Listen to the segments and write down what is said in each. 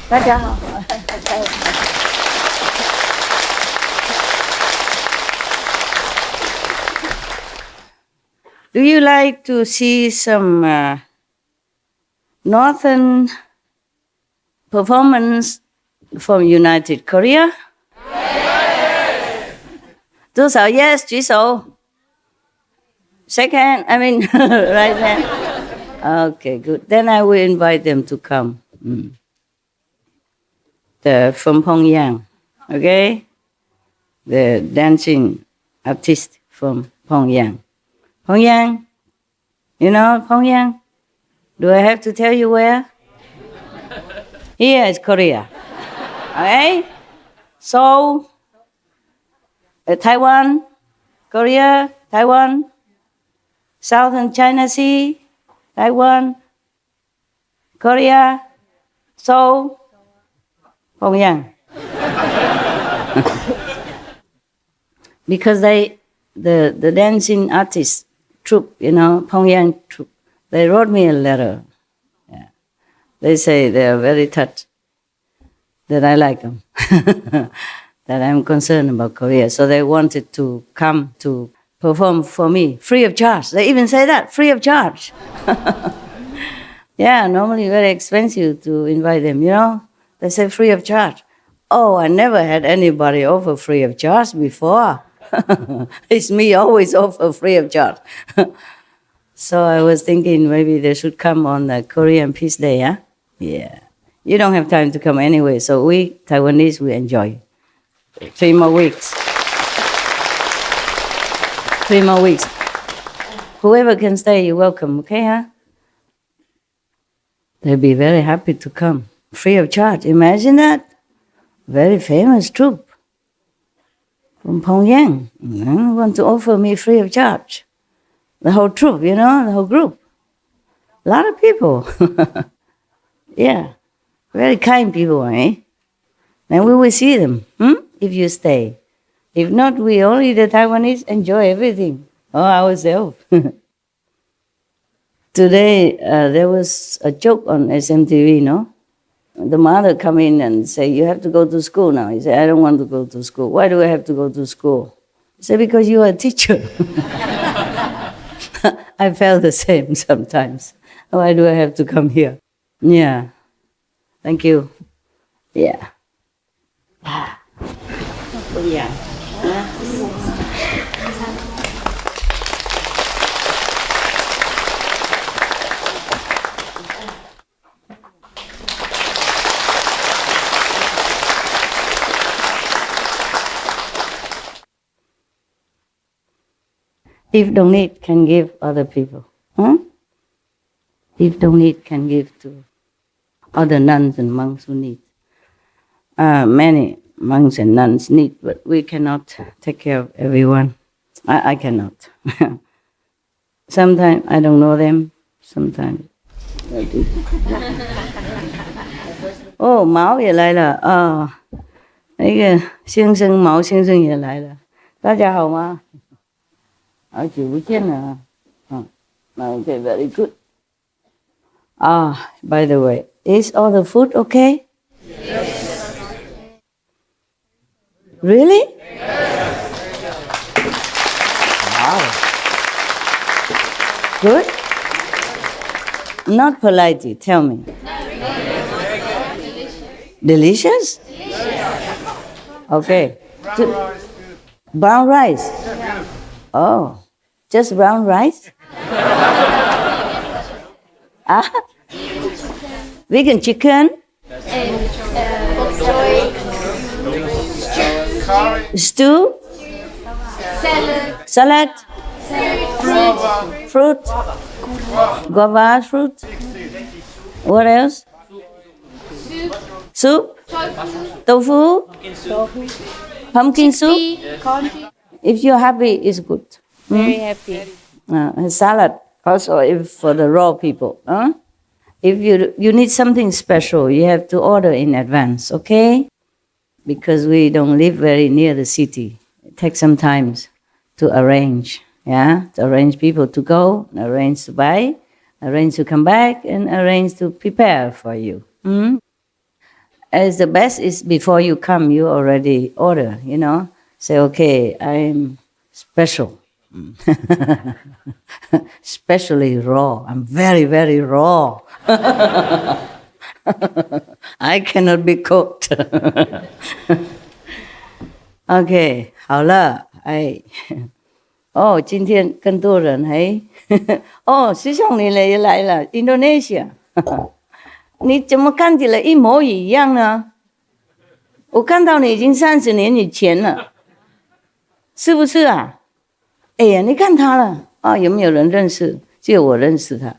大家好。Do you like to see some northern performance from United Korea? Yes. 多少 yes 举手。Shake hand, I mean right hand. Okay, good. Then I will invite them to come. They're from Pyongyang, okay? The dancing artist from Pyongyang. Pyongyang, you know Pyongyang? Do I have to tell you where? Here is Korea, okay? Seoul, Taiwan, Korea, Taiwan, Southern China Sea, Taiwan, Korea, Seoul, Pyongyang. Because the dancing artists troupe, you know, Pyongyang troupe, they wrote me a letter. Yeah. They say they are very touched that I like them, that I'm concerned about Korea. So they wanted to come to perform for me, free of charge. They even say that, free of charge. Yeah, normally very expensive to invite them, you know. They say free of charge. Oh, I never had anybody offer free of charge before. It's me always offer free of charge. So I was thinking maybe they should come on the Korean Peace Day, huh? Yeah. You don't have time to come anyway, so we, Taiwanese, we enjoy. 3 more weeks. 3 more weeks. Whoever can stay, you're welcome, okay, huh? They'll be very happy to come. Free of charge. Imagine that. Very famous troupe from Pyongyang. Want to offer me free of charge. The whole troupe, you know, the whole group. A lot of people. Yeah. Very kind people, eh? And we will see them, if you stay. If not, we only the Taiwanese enjoy everything all ourselves. Today, there was a joke on SMTV, no? The mother come in and say, you have to go to school now. He said, I don't want to go to school. Why do I have to go to school? He said, because you are a teacher. I felt the same sometimes. Why do I have to come here? Yeah. Thank you. Yeah. Yeah. If don't need, can give other people. If don't need, can give to other nuns and monks who need. Many monks and nuns need, but we cannot take care of everyone. I cannot. Sometimes I don't know them, sometimes I do. Oh, Mao 也来了啊，那个先生毛先生也来了，大家好吗？好久不见了啊。Okay, very good. By the way, is all the food okay? Yes. Really? Yes. Wow. Good? Not politely, tell me. Delicious? Okay. Brown rice. Oh, just brown rice? Vegan chicken? Stew? Salad? Fruit? Guava fruit? What else? Soup? Tofu? Pumpkin soup? If you're happy, it's good. Very happy. Salad also if for the raw people. If you need something special, you have to order in advance, okay? Because we don't live very near the city. It takes some time to arrange, to arrange people to go, arrange to buy, arrange to come back, and arrange to prepare for you. As the best is before you come, you already order, Say, okay, I'm special. Especially raw. I'm very, very raw. I cannot be cooked. OK， 好了，哎，哦，今天更多人哎，哦，师兄你也来了 ，Indonesia， 你怎么看起来一模一样呢？我看到你已经30年以前了，是不是啊？哎呀，你看他了啊？有没有人认识？只有我认识他。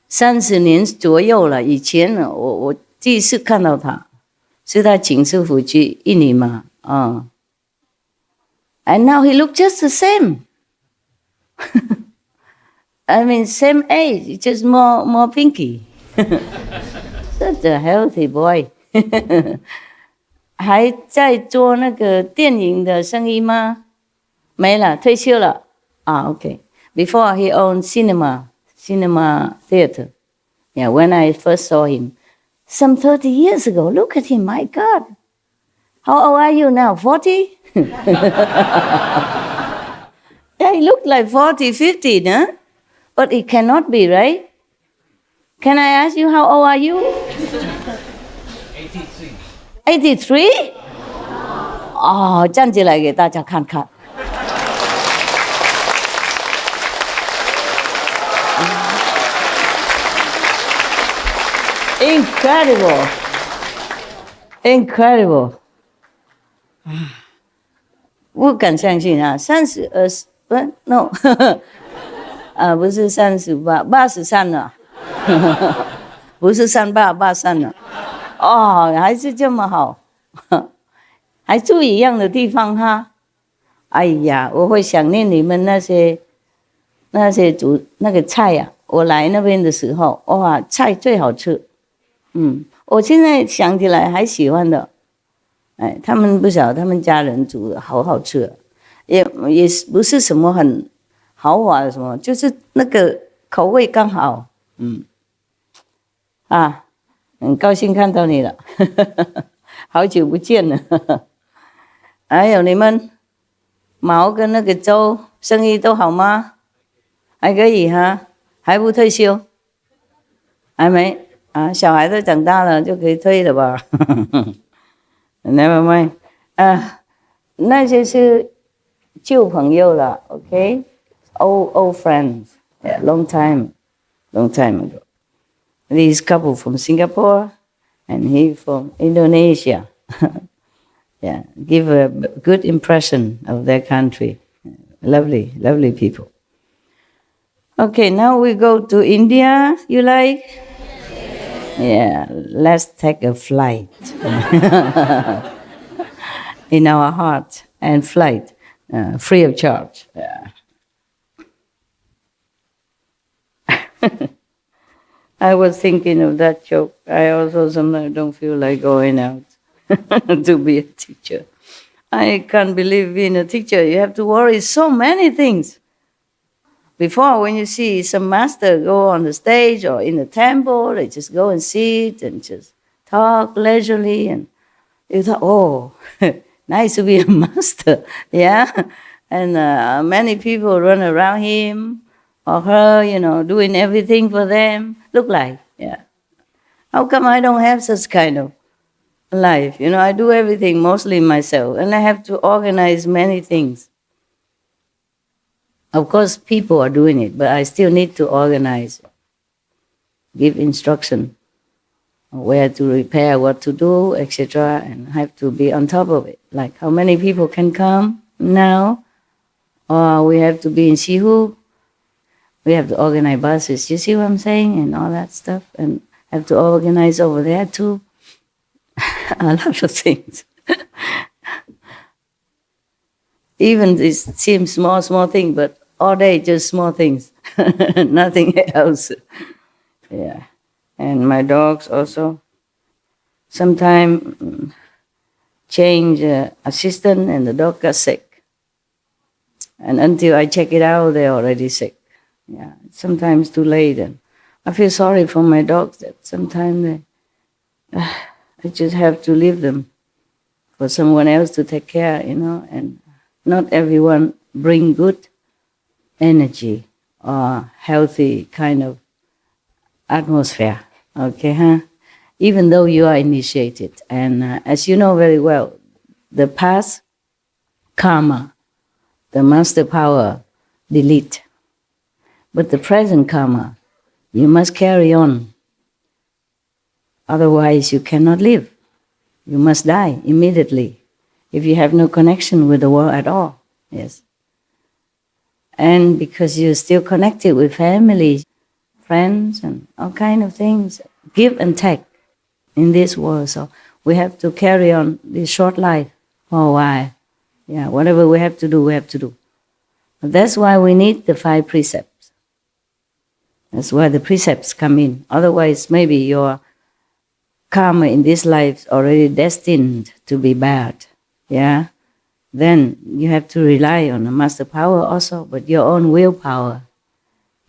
30年左右了，以前呢，我第一次看到他。是他请师父去印尼嘛，and now he look just the same. I mean, same age, just more pinky. Such a healthy boy. 还在做那个电影的生意吗？没了，退休了。OK. Before he owned cinema theater. Yeah, when I first saw him. Some 30 years ago. Look at him, my God. How old are you now? 40? Yeah, he looked like 40, 50, huh? But it cannot be, right? Can I ask you, how old are you? 83. 83? 哦，站起来给大家看看。Incredible, incredible. 不敢相信啊，32不 no， 不是38 83了，不是38 83了，哦，还是这么好，还住一样的地方哈。哎呀，我会想念你们那些煮那个菜呀，我来那边的时候，哇，菜最好吃。我现在想起来还喜欢的，哎，他们不晓得他们家人煮的好好吃，也不是什么很豪华的什么，就是那个口味刚好，很高兴看到你了，好久不见了，还有你们毛跟那个周生意都好吗？还可以哈，还不退休？还没。小孩都长大了就可以退了吧？Never mind， 那些是旧朋友了 ，OK， old friends， yeah, long time ago. This couple from Singapore and he from Indonesia. Yeah, give a good impression of their country. Lovely, lovely people. Okay, now we go to India. You like? Yeah, let's take a flight in our heart and flight, free of charge. Yeah. I was thinking of that joke. I also sometimes don't feel like going out to be a teacher. I can't believe being a teacher. You have to worry so many things. Before, when you see some master go on the stage or in the temple, they just go and sit and just talk leisurely. And you thought, oh, nice to be a master, yeah? And many people run around him or her, doing everything for them. Look like, yeah. How come I don't have such kind of life? I do everything mostly myself, and I have to organize many things. Of course, people are doing it, but I still need to organize, give instruction, where to repair, what to do, etc., and have to be on top of it. Like how many people can come now, or we have to be in Sihu. We have to organize buses. You see what I'm saying, and all that stuff, and have to organize over there too. A lot of things. Even this seems small thing, but all day just small things, nothing else. Yeah, and my dogs also. Sometimes change assistant, and the dog got sick. And until I check it out, they're already sick. Yeah, sometimes too late, and I feel sorry for my dogs that sometimes I just have to leave them for someone else to take care, and not everyone bring good energy or healthy kind of atmosphere, okay, huh? Even though you are initiated. And as you know very well, the past karma, the master power, delete. But the present karma, you must carry on. Otherwise, you cannot live. You must die immediately if you have no connection with the world at all. Yes. And because you're still connected with family, friends, and all kind of things, give and take in this world. So we have to carry on this short life for a while. Yeah, whatever we have to do, we have to do. But that's why we need the 5 precepts. That's why the precepts come in. Otherwise, maybe your karma in this life is already destined to be bad. Yeah? Then you have to rely on the master power also, but your own willpower,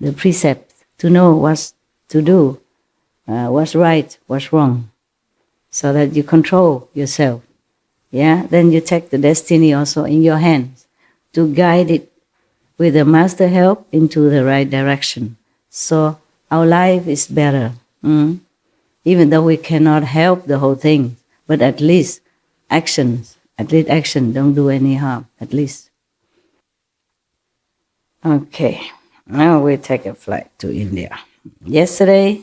the precepts, to know what to do, what's right, what's wrong, so that you control yourself. Yeah? Then you take the destiny also in your hands to guide it with the master help into the right direction. So our life is better. Even though we cannot help the whole thing, but at least action don't do any harm, at least. Okay, now we take a flight to India. Yesterday,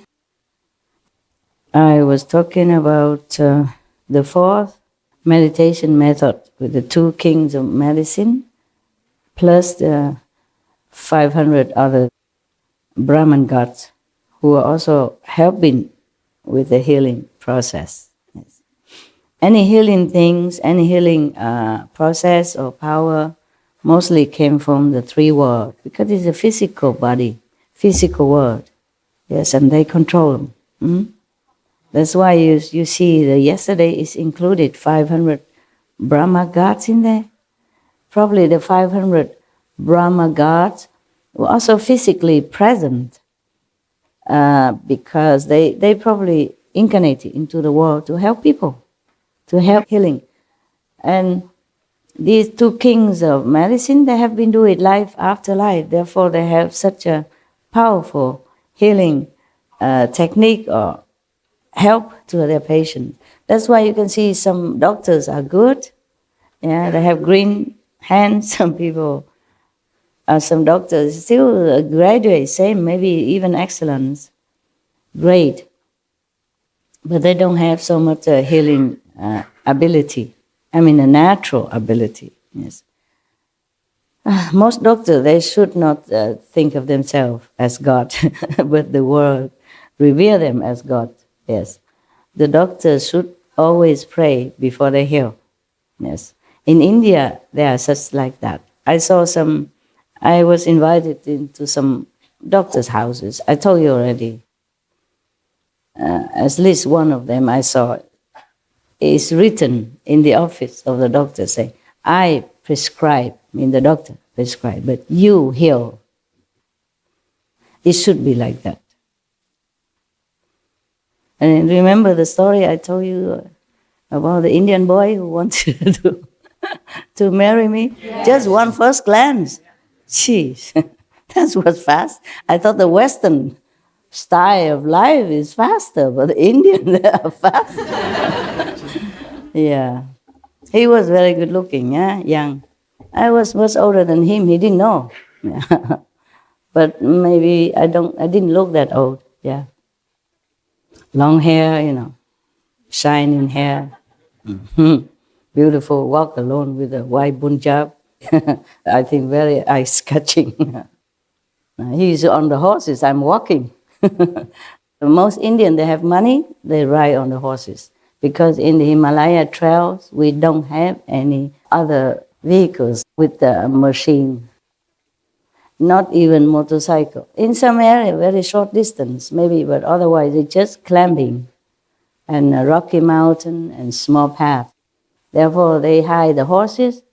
I was talking about the 4th meditation method with the 2 kings of medicine, plus the 500 other Brahman gods who are also helping with the healing process. Yes. Any healing things, any healing process or power mostly came from the 3 worlds, because it's a physical body, physical world. Yes, and they control them. That's why you see that yesterday is included 500 Brahma gods in there. Probably the 500 Brahma gods were also physically present because they probably incarnated into the world to help people, to help healing. And these 2 kings of medicine, they have been doing it life after life. Therefore, they have such a powerful healing technique or help to their patients. That's why you can see some doctors are good. Yeah, they have green hands. Some people, some doctors still graduate, same, maybe even excellence, great. But they don't have so much healing ability. I mean, a natural ability. Yes. Most doctors, they should not think of themselves as God, but the world revere them as God. Yes. The doctors should always pray before they heal. Yes. In India, there are such like that. I was invited into some doctors' houses. I told you already. At least one of them I saw is written in the office of the doctor saying, I prescribe, I mean the doctor prescribe, but you heal. It should be like that. And remember the story I told you about the Indian boy who wanted to marry me? Yes. Just one first glance. Jeez, that was fast. I thought the Western style of life is faster, but the Indian, they are faster. Yeah. He was very good looking, yeah, young. I was much older than him, he didn't know. Yeah. But maybe I didn't look that old, yeah. Long hair, shining hair. Beautiful, walk alone with a white punjab. I think very eye-catching. He's on the horses, I'm walking. Most Indians, they have money, they ride on the horses. Because in the Himalaya trails, we don't have any other vehicles with the machine. Not even motorcycle. In some area, very short distance, maybe, but otherwise it's just climbing and a rocky mountain and small path. Therefore, they hire the horses,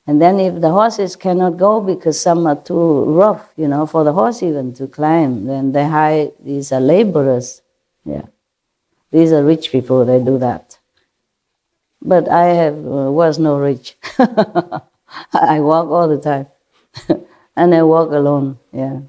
and then if the horses cannot go because some are too rough, for the horse even to climb, then they hire these laborers. Yeah. These are rich people, they do that. But I was no rich. I walk all the time. And I walk alone, yeah.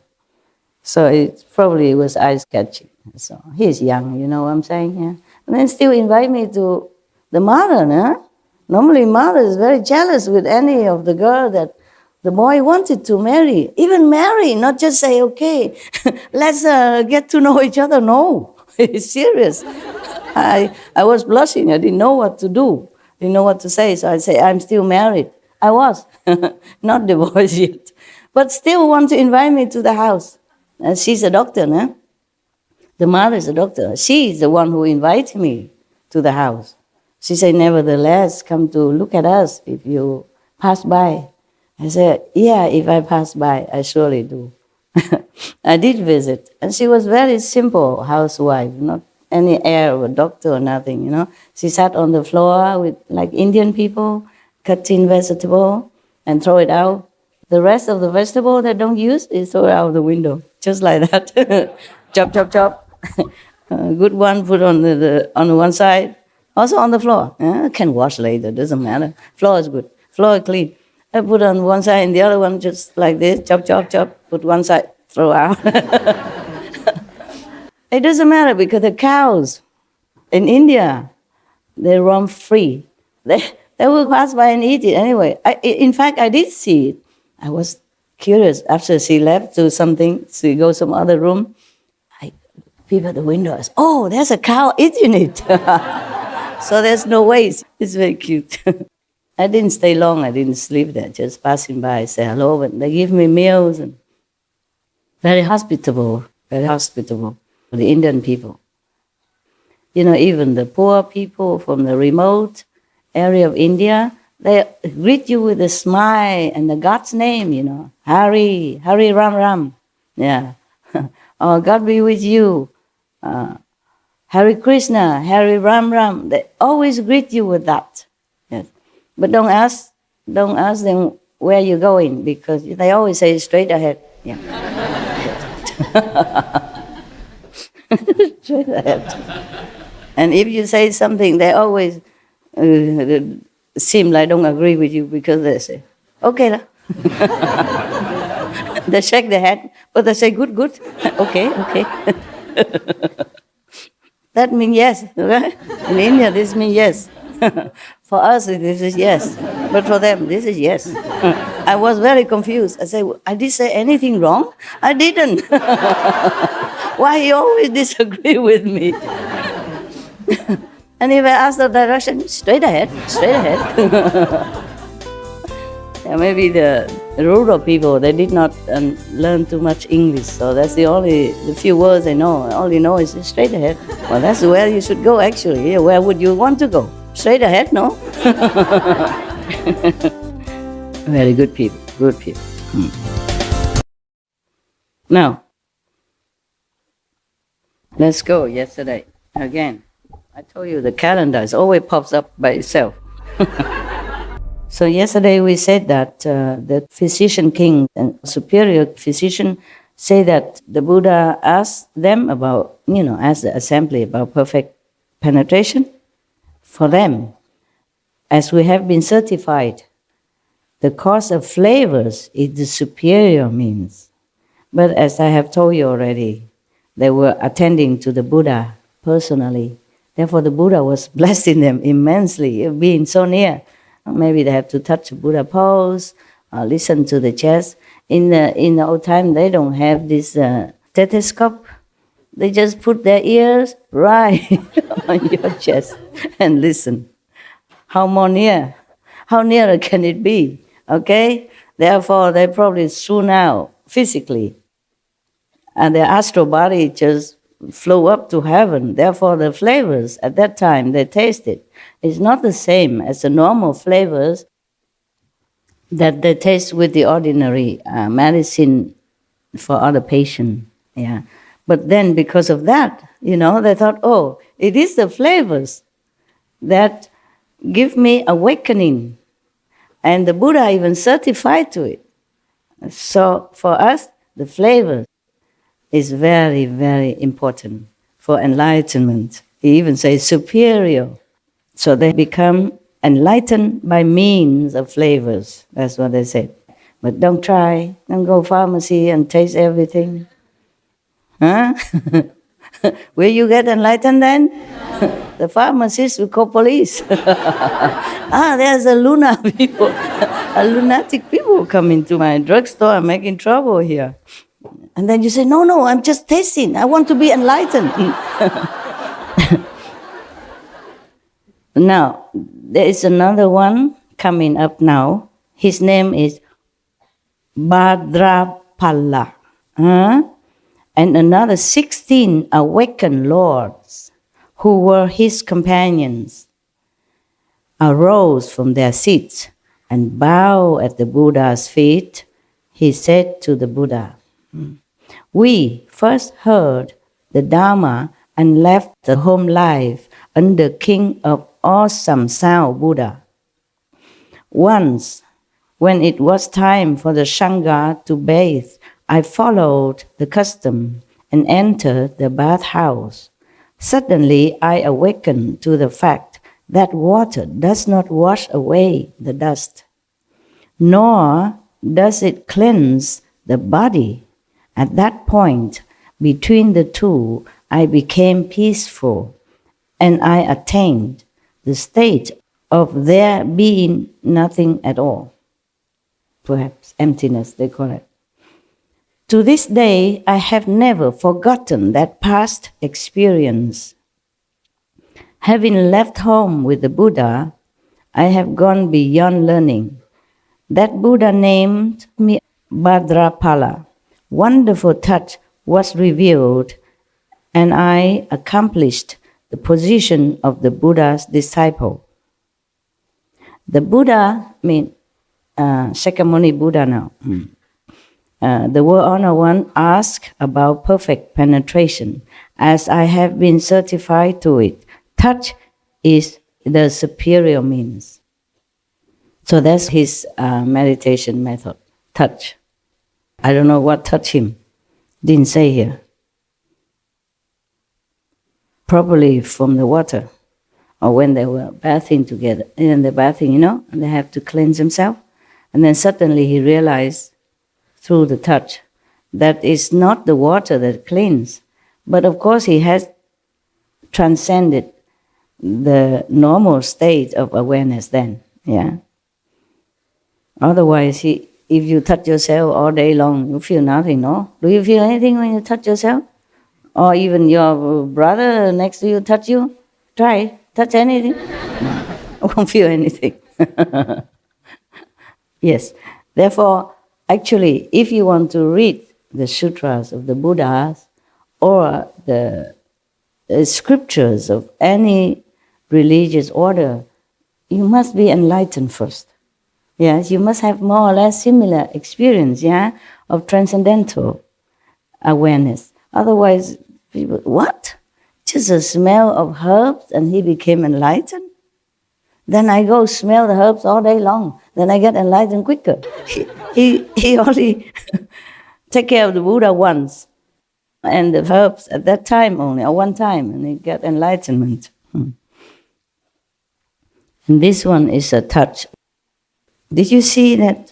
So it probably was eye-catching. So he's young, you know what I'm saying? Yeah. And then still invite me to the mother, huh? Normally mother is very jealous with any of the girl that the boy wanted to marry. Even marry, not just say, okay, let's get to know each other. No, it's serious. I was blushing. I didn't know what to do. Didn't know what to say. So I say, I'm still married. I was, not divorced yet. But still want to invite me to the house. She's a doctor, no? The mother is a doctor. She is the one who invited me to the house. She said, nevertheless, come to look at us if you pass by. I said, yeah, if I pass by, I surely do. I did visit. And she was very simple housewife, not any air of a doctor or nothing, you know. She sat on the floor with, like Indian people, cutting vegetable and throw it out. The rest of the vegetable that don't use is throw it out the window, just like that. Chop, chop, chop. Good one, put on on one side. Also on the floor. Can wash later, doesn't matter. Floor is good. Floor is clean. I put on one side and the other one just like this. Chop, chop, chop. Put one side, throw out. It doesn't matter because the cows in India, they roam free. They will pass by and eat it anyway. In fact, I did see it. I was curious. After she left to something, she goes some other room. I peep at the window. Oh, there's a cow eating it. So there's no waste. It's very cute. I didn't stay long. I didn't sleep there. Just passing by, say hello. But they give me meals. And very hospitable. Very hospitable. The Indian people. You know, even the poor people from the remote area of India, they greet you with a smile and the God's name, you know. Hari, Hari Ram Ram. Yeah. Oh, God be with you. Hare Krishna, Hare Ram Ram. They always greet you with that. Yes. But don't ask them where you're going because they always say straight ahead. Yeah. Straight ahead. And if you say something, they always seem like don't agree with you because they say, okay lah. They shake their head, but they say, good, good. Okay, okay. That means yes, right? In India, this means yes. For us, this is yes. But for them, this is yes. I was very confused. I said, I did say anything wrong? I didn't. Why you always disagree with me? And if I ask the direction, straight ahead, straight ahead. Yeah, maybe the rural people, they did not learn too much English, so that's the few words they know. All you know is straight ahead. Well, that's where you should go, actually. Where would you want to go? Straight ahead, no? Very good people, good people. Now, let's go yesterday again. I told you the calendar always pops up by itself. So yesterday we said that the physician king and superior physician say that the Buddha asked them about, asked the assembly about perfect penetration. For them, as we have been certified, the cause of flavors is the superior means. But as I have told you already, they were attending to the Buddha personally. Therefore the Buddha was blessing them immensely, being so near. Maybe they have to touch the Buddha pose, listen to the chest. In the old time, they don't have this stethoscope. They just put their ears right on your chest and listen. How more near? How nearer can it be? Okay? Therefore, they probably soon out physically. And their astral body just flew up to heaven. Therefore, the flavors at that time they tasted is not the same as the normal flavors that they taste with the ordinary medicine for other patients. Yeah. But then because of that, they thought, oh, it is the flavors that give me awakening. And the Buddha even certified to it. So for us, the flavor is very, very important for enlightenment. He even says superior. So they become enlightened by means of flavors. That's what they said. But don't try. Don't go pharmacy and taste everything. Huh? Will you get enlightened then? The pharmacist will call police. There's a lunatic people coming to my drugstore and making trouble here. And then you say, no, I'm just tasting. I want to be enlightened. Now, there is another one coming up now. His name is Bhadrapala. And another 16 awakened lords who were his companions arose from their seats and bowed at the Buddha's feet. He said to the Buddha, "We first heard the Dharma and left the home life under King of Awesome Sound Buddha. Once, when it was time for the Sangha to bathe, I followed the custom and entered the bathhouse. Suddenly, I awakened to the fact that water does not wash away the dust, nor does it cleanse the body. At that point, between the two, I became peaceful, and I attained the state of there being nothing at all." Perhaps emptiness, they call it. "To this day, I have never forgotten that past experience. Having left home with the Buddha, I have gone beyond learning. That Buddha named me Bhadrapala. Wonderful touch was revealed, and I accomplished the position of the Buddha's disciple." The Buddha means Shakyamuni Buddha now. The World Honor One asked about perfect penetration. As I have been certified to it, touch is the superior means. So that's his meditation method, touch. I don't know what touched him. Didn't say here. Probably from the water, or when they were bathing together. In the bathing, and they have to cleanse themselves. And then suddenly he realized through the touch that it's not the water that cleans. But of course he has transcended the normal state of awareness then. Yeah. Otherwise, if you touch yourself all day long, you feel nothing, no? Do you feel anything when you touch yourself? Or even your brother next to you touch you? Try, touch anything. No, won't feel anything. Yes. Therefore, actually, if you want to read the sutras of the Buddhas or the scriptures of any religious order, you must be enlightened first. Yes, you must have more or less similar experience, of transcendental awareness. Otherwise, people, what? Just a smell of herbs and he became enlightened? Then I go smell the herbs all day long. Then I get enlightened quicker. He only take care of the Buddha once, and the herbs at that time only, or one time, and he get enlightenment. And this one is a touch. Did you see that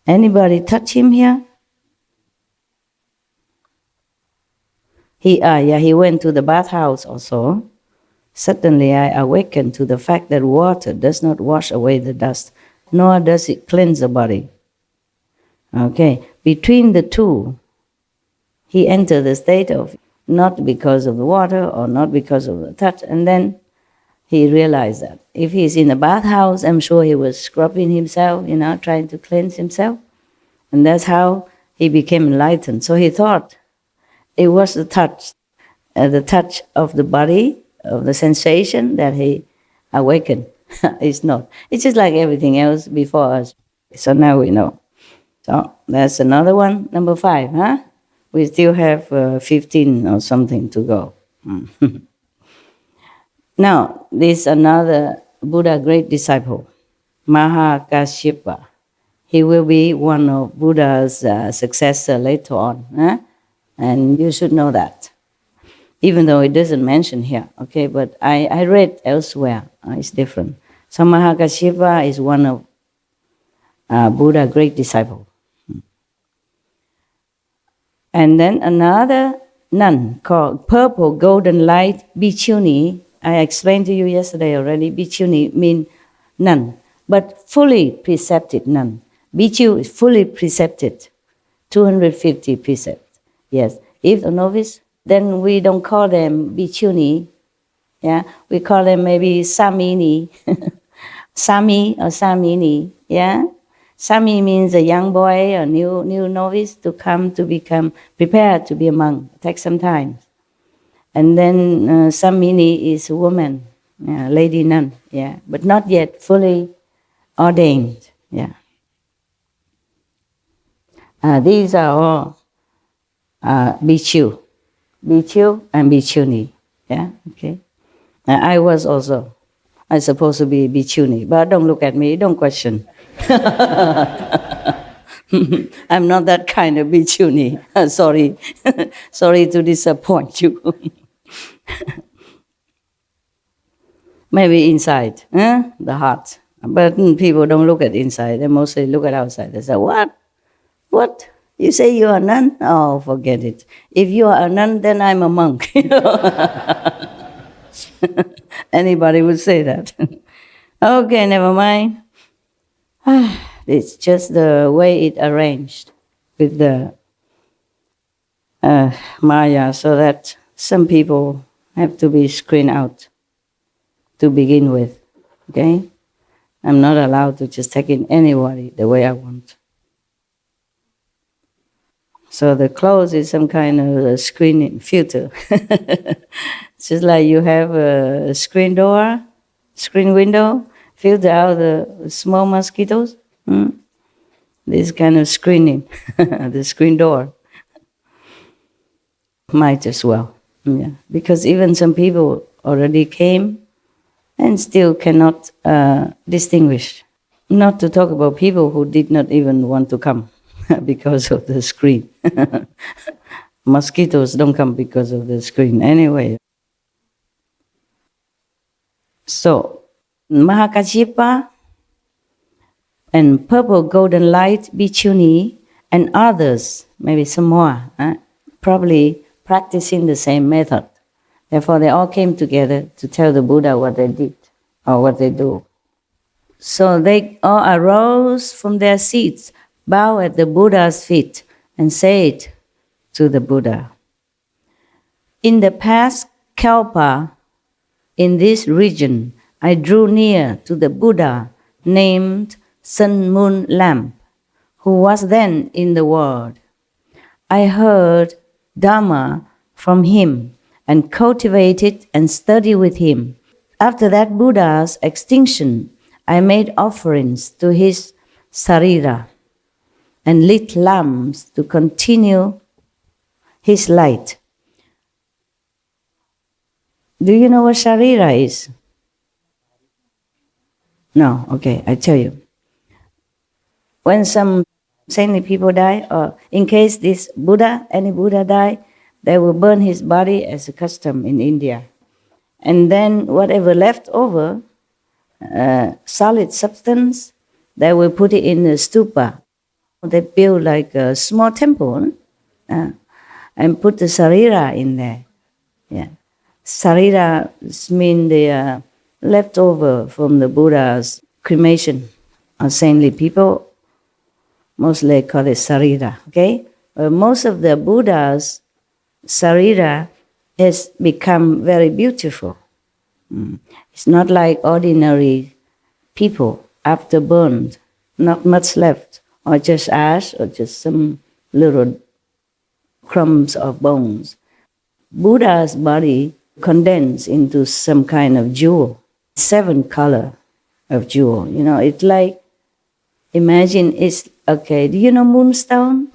anybody touch him here? He went to the bathhouse also. Suddenly I awakened to the fact that water does not wash away the dust, nor does it cleanse the body. Okay, between the two, he entered the state of not because of the water or not because of the touch, and then he realized that if he's in a bathhouse, I'm sure he was scrubbing himself, trying to cleanse himself, and that's how he became enlightened. So he thought it was the touch of the body, of the sensation that he awakened. It's not. It's just like everything else before us. So now we know. So that's another one, number 5, huh? We still have 15 or something to go. Now, this another Buddha great disciple, Mahakashyapa. He will be one of Buddha's successor later on. Huh? And you should know that. even though it doesn't mention here, okay, but I read elsewhere, it's different. So Mahakashyapa is one of Buddha's great disciple. And then another nun called Purple Golden Light Bhikkhuni. I explained to you yesterday already, Bhikkhuni means nun, but fully precepted nun. Bhikkhu is fully precepted, 250 precepts. Yes, if a novice, then we don't call them Bhikkhuni, yeah, we call them maybe Samini, Sami or Samini, yeah. Sami means a young boy, a new novice to come to become prepared to be a monk. It takes some time. And then Samini is a woman, lady nun, yeah, but not yet fully ordained, yeah. These are all Bhikkhu and Bhikkhuni, yeah, okay. I was also, I supposed to be Bhikkhuni, but don't look at me, don't question. I'm not that kind of Bhikkhuni. Sorry. Sorry to disappoint you. Maybe inside, the heart. But people don't look at inside. They mostly look at outside. They say, what? What? You say you are a nun? Oh, forget it. If you are a nun, then I'm a monk. Anybody would say that. Okay, never mind. It's just the way it arranged with the Maya, so that some people have to be screened out to begin with. Okay? I'm not allowed to just take in anybody the way I want. So the clothes is some kind of a screening filter. It's just like you have a screen door, screen window, filter out the small mosquitoes. This kind of screening, the screen door. Might as well, yeah. Because even some people already came and still cannot distinguish. Not to talk about people who did not even want to come because of the screen. Mosquitoes don't come because of the screen anyway. So, Mahakashyapa and Purple Golden Light Bhikkhuni and others, maybe some more, probably practicing the same method. Therefore, they all came together to tell the Buddha what they did or what they do. So they all arose from their seats, bow at the Buddha's feet, and said to the Buddha, "In the past Kalpa, in this region, I drew near to the Buddha named Sun Moon Lamp, who was then in the world. I heard Dhamma from him and cultivated and studied with him. After that Buddha's extinction, I made offerings to his sarira and lit lamps to continue his light." Do you know what sarira is? No, okay, I tell you. When some saintly people die, or in case this Buddha, any Buddha die, they will burn his body as a custom in India. And then whatever left over, solid substance, they will put it in a stupa. They build like a small temple and put the sarira in there. Yeah, sarira means the leftover from the Buddha's cremation. Saintly people mostly call it sarira. Okay, most of the Buddha's sarira has become very beautiful. It's not like ordinary people after burned, not much left, or just ash, or just some little crumbs of bones. Buddha's body condensed into some kind of jewel, 7 color of jewel. You know, it's like, imagine it's, okay, do you know moonstone?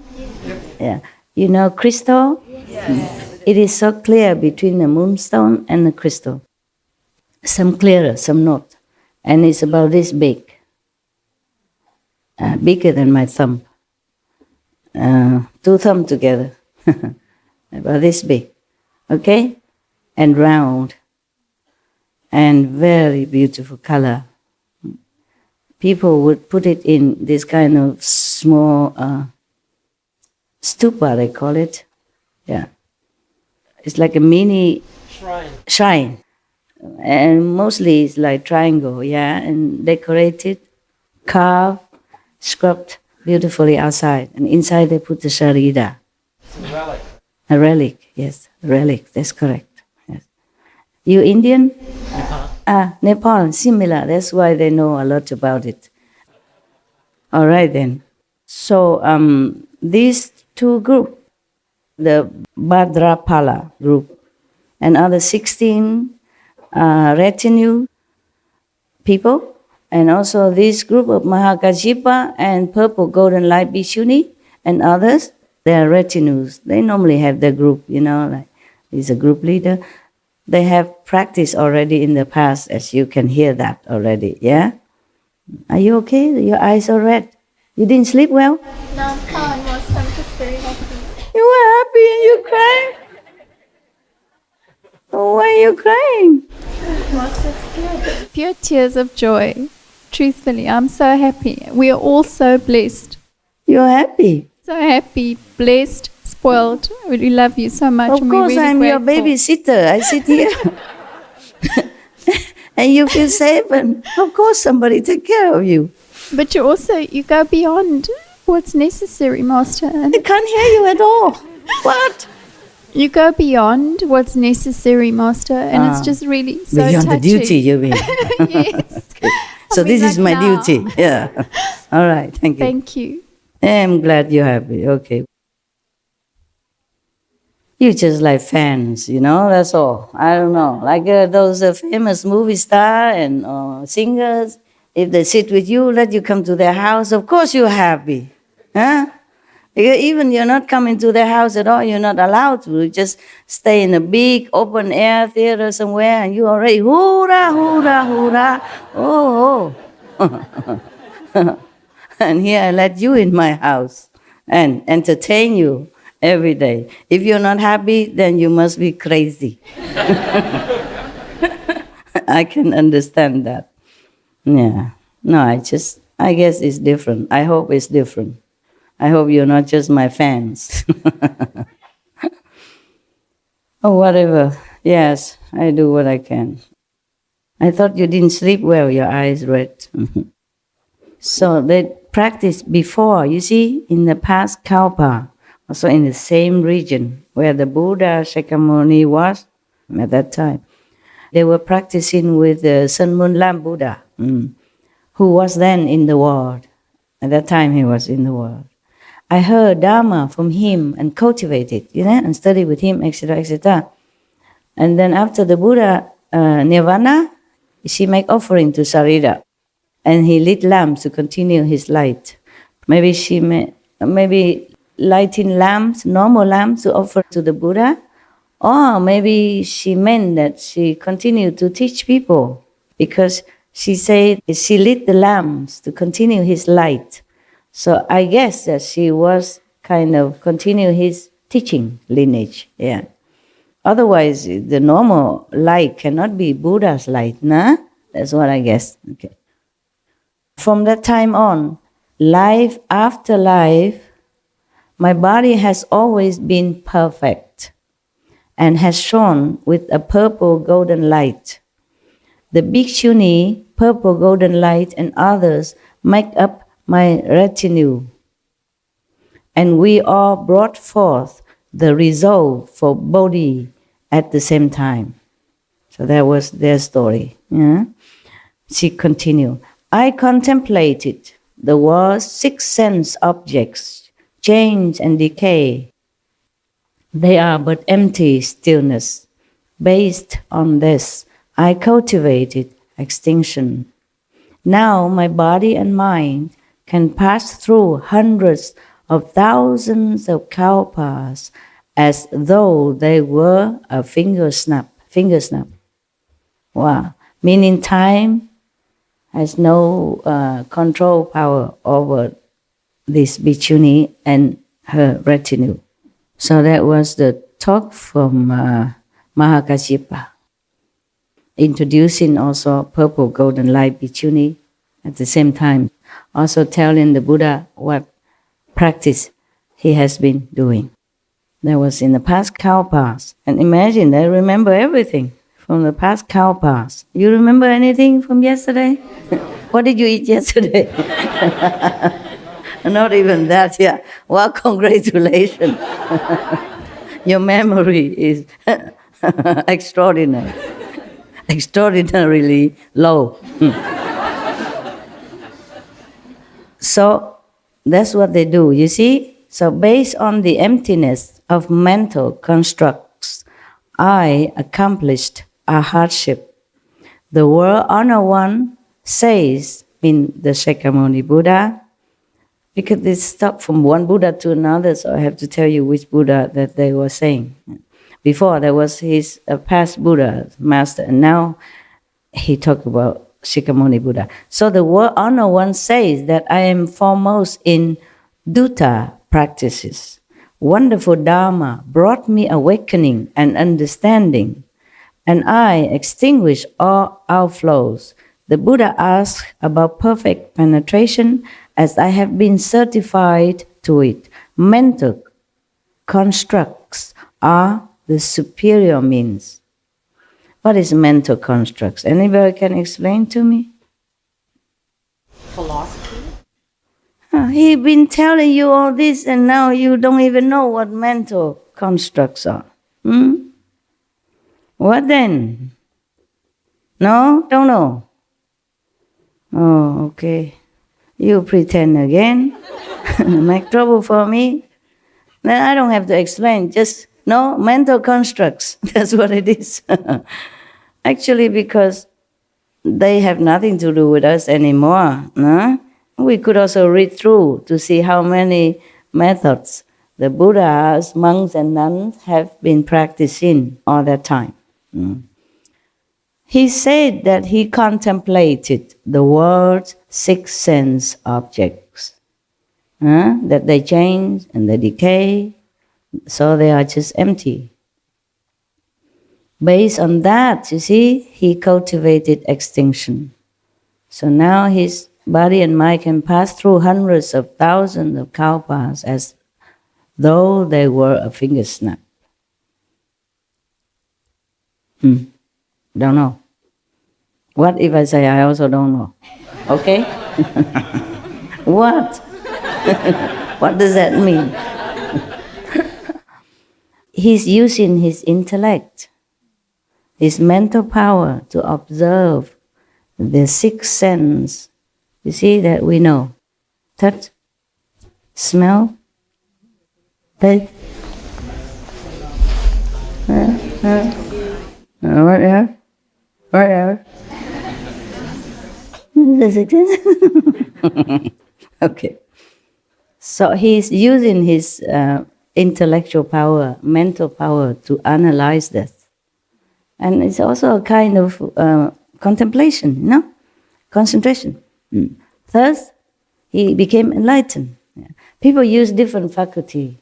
Yeah. You know crystal? Yes. It is so clear between the moonstone and the crystal. Some clearer, some not. And it's about this big. Bigger than my thumb. 2 thumbs together. About this big. Okay? and round and very beautiful color. People would put it in this kind of small stupa, they call it. Yeah. It's like a mini shrine. And mostly it's like triangle, yeah, and decorated, carved, sculpted beautifully outside. And inside they put the sharira. It's a relic. A relic, yes, a relic, that's correct. Yes. You Indian? Nepal. Nepal, similar, that's why they know a lot about it. All right then. So these two groups, the Bhadrapala group and other 16 retinue people, and also this group of Mahakassapa and Purple Golden Light Bhikshuni and others, they are retinues. They normally have their group, like he's a group leader. They have practiced already in the past, as you can hear that already, yeah? Are you okay? Your eyes are red. You didn't sleep well? No, I'm fine. I'm just very happy. You were happy and you cried? Oh, why are you crying? Pure tears of joy. Truthfully, I'm so happy. We are all so blessed. You're happy? So happy, blessed, spoiled. We love you so much. Of and course, we're really I'm your grateful. babysitter. I sit here. And you feel safe, and of course somebody take care of you. But you go beyond what's necessary, Master. And I can't hear you at all. What? you go beyond what's necessary, Master. And it's just really so Beyond the touching. duty, you mean? Yes. Okay. So I mean, this is like my now. duty. Yeah. All right. Thank you. Thank you. I'm glad you're happy. Okay. You just like fans, that's all. I don't know. Like those famous movie stars and singers, if they sit with you, let you come to their house, of course you're happy. Huh? Because even you're not coming to their house at all, you're not allowed to. You just stay in a big open air theater somewhere and you already hoorah, hoorah, hoorah. Oh. And here I let you in my house and entertain you every day. If you're not happy, then you must be crazy. I can understand that. Yeah. No, I guess it's different. I hope it's different. I hope you're not just my fans. Oh, whatever. Yes, I do what I can. I thought you didn't sleep well, your eyes red. So they practiced before, you see, in the past Kalpa, also in the same region where the Buddha Shakyamuni was at that time. They were practicing with the Sun Moon Lam Buddha, who was then in the world. At that time he was in the world. I heard Dharma from him and cultivated, and studied with him, etc., etc. And then after the Buddha Nirvana, she make offering to Sarira. And he lit lamps to continue his light. Maybe lighting lamps, normal lamps to offer to the Buddha. Or maybe she meant that she continued to teach people because she said she lit the lamps to continue his light. So I guess that she was kind of continue his teaching lineage. Yeah. Otherwise, the normal light cannot be Buddha's light, nah? That's what I guess. Okay. From that time on, life after life, my body has always been perfect and has shone with a purple golden light. The Bhikshuni, purple golden light, and others make up my retinue. And we all brought forth the resolve for Bodhi at the same time. So that was their story. Yeah? She continued. I contemplated the world's 6 sense objects, change and decay. They are but empty stillness. Based on this, I cultivated extinction. Now my body and mind can pass through hundreds of thousands of kalpas as though they were a finger snap. Wow. Meaning time has no control power over this bhikshuni and her retinue. So that was the talk from Mahakashyapa, introducing also purple golden light bhikkhuni at the same time, also telling the Buddha what practice he has been doing. That was in the past kalpas. And imagine, they remember everything from the past kalpas. You remember anything from yesterday? What did you eat yesterday? Not even that, yeah. Well, congratulations. Your memory is extraordinary. Extraordinarily low. So that's what they do, you see? So based on the emptiness of mental constructs, I accomplished a hardship. The World Honor One says in the Shakyamuni Buddha, because they stopped from one Buddha to another, so I have to tell you which Buddha that they were saying. Before there was his past Buddha, master, and now he talked about Shakyamuni Buddha. So the World Honor One says that I am foremost in Dutta practices. Wonderful Dharma brought me awakening and understanding, and I extinguished all outflows. The Buddha asked about perfect penetration, as I have been certified to it. Mental constructs are the superior means. What is mental constructs? Anybody can explain to me? Philosophy? He's been telling you all this and now you don't even know what mental constructs are. What then? No? Don't know? Oh, okay. You pretend again. Make trouble for me. Then I don't have to explain. Just no mental constructs. That's what it is. Actually, because they have nothing to do with us anymore. No? We could also read through to see how many methods the Buddhas, monks and nuns have been practicing all that time. He said that he contemplated the world's six sense objects, that they change and they decay, so they are just empty. Based on that, you see, he cultivated extinction. So now his body and mind can pass through hundreds of thousands of kalpas as though they were a finger snap. Don't know. What if I say I also don't know? Okay? What? What does that mean? He's using his intellect, his mental power to observe the sixth sense. You see that we know. Touch, smell, taste. What else? What else? Okay. So he's using his intellectual power, mental power to analyze this. And it's also a kind of contemplation, concentration. Thus, he became enlightened. People use different faculty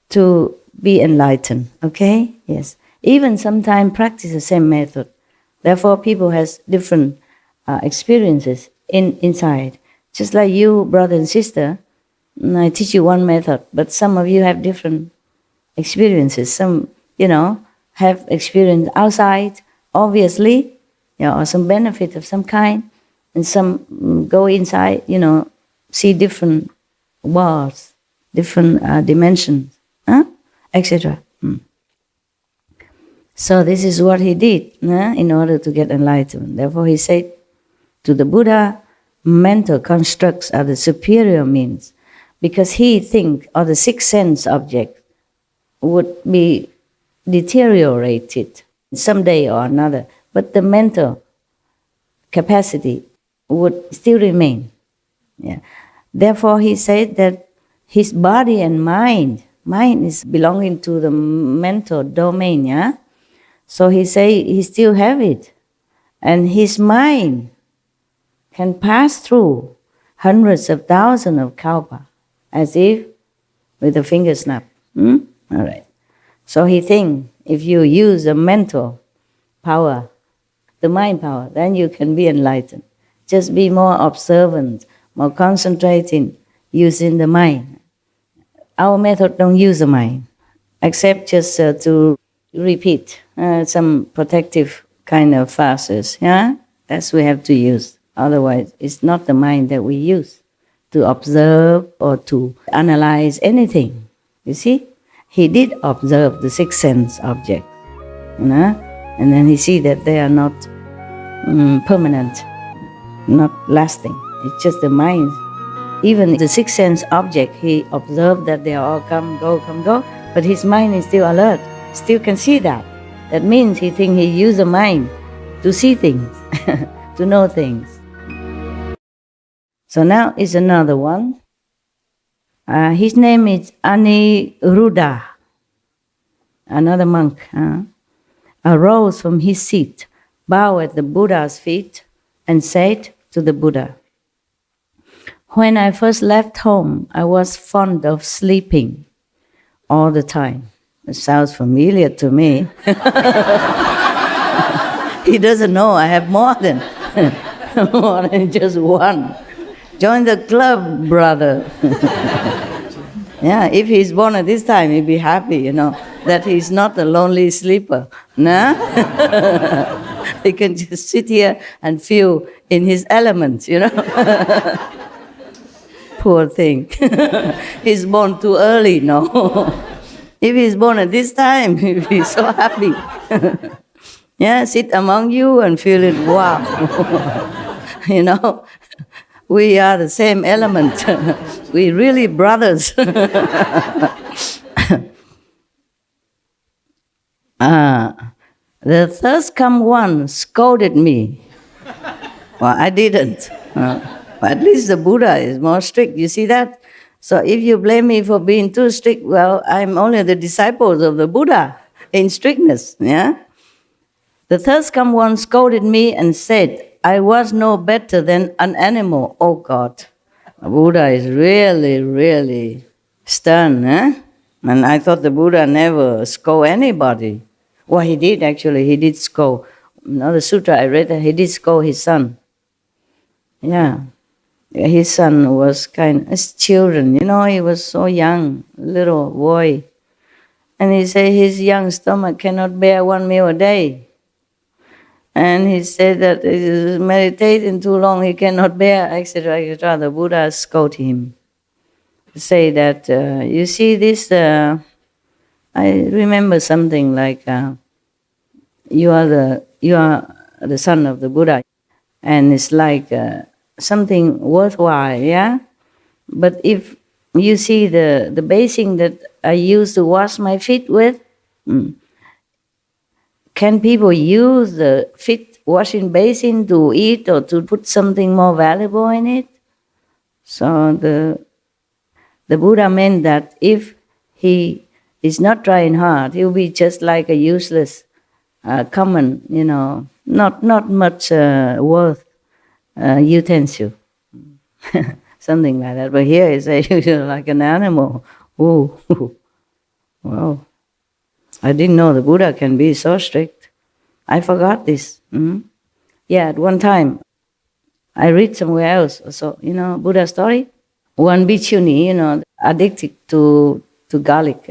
to be enlightened, okay? Yes. Even sometimes practice the same method. Therefore, people has different experiences inside. Just like you, brother and sister, I teach you one method, but some of you have different experiences. Some, have experience outside, obviously, or some benefit of some kind, and some go inside, see different worlds, different dimensions, etc. So this is what he did in order to get enlightenment. Therefore he said to the Buddha, mental constructs are the superior means, because he think or the sixth sense object would be deteriorated someday or another, but the mental capacity would still remain. Yeah. Therefore he said that his body and mind is belonging to the mental domain, yeah? So he say he still have it. And his mind can pass through hundreds of thousands of kalpa, as if with a finger snap. All right. So he think, if you use the mental power, the mind power, then you can be enlightened. Just be more observant, more concentrating, using the mind. Our method don't use the mind, except just to repeat some protective kind of fasts. Yeah, that's we have to use. Otherwise, it's not the mind that we use to observe or to analyze anything. You see, he did observe the six sense objects, and then he see that they are not permanent, not lasting. It's just the mind. Even the six sense object, he observed that they all come, go, but his mind is still alert, still can see that. That means he think he use the mind to see things, to know things. So now is another one. His name is Aniruddha, another monk. Arose from his seat, bowed at the Buddha's feet, and said to the Buddha, "When I first left home, I was fond of sleeping all the time." It sounds familiar to me. He doesn't know I have more than just one. Join the club, brother. Yeah, if he's born at this time, he'd be happy, that he's not a lonely sleeper. No? He can just sit here and feel in his element, Poor thing. He's born too early, no? If he's born at this time, he'd be so happy. Yeah, sit among you and feel it, wow. We are the same element. We really brothers. The thirst-come one scolded me. Well, I didn't. But at least the Buddha is more strict. You see that? So if you blame me for being too strict, well, I'm only the disciples of the Buddha in strictness. Yeah. The thirst-come one scolded me and said, "I was no better than an animal, oh God." The Buddha is really, really stern, And I thought the Buddha never scold anybody. Well, he did actually. He did scold. The sutra I read, he did scold his son. Yeah. His son was as children, he was so young, little boy. And he said his young stomach cannot bear one meal a day. And he said that he is meditating too long, he cannot bear, etc., etc. The Buddha scolded him. Say that, you see this, I remember something like, you are the son of the Buddha. And it's like something worthwhile, yeah? But if you see the basin that I used to wash my feet with, can people use the feet washing basin to eat or to put something more valuable in it? So the Buddha meant that if he is not trying hard, he will be just like a useless, common, not much worth utensil. Something like that. But here he says you're like an animal. Ooh. Wow. I didn't know the Buddha can be so strict. I forgot this. Yeah, at one time, I read somewhere else. So, Buddha story. One bhikkhuni, addicted to garlic.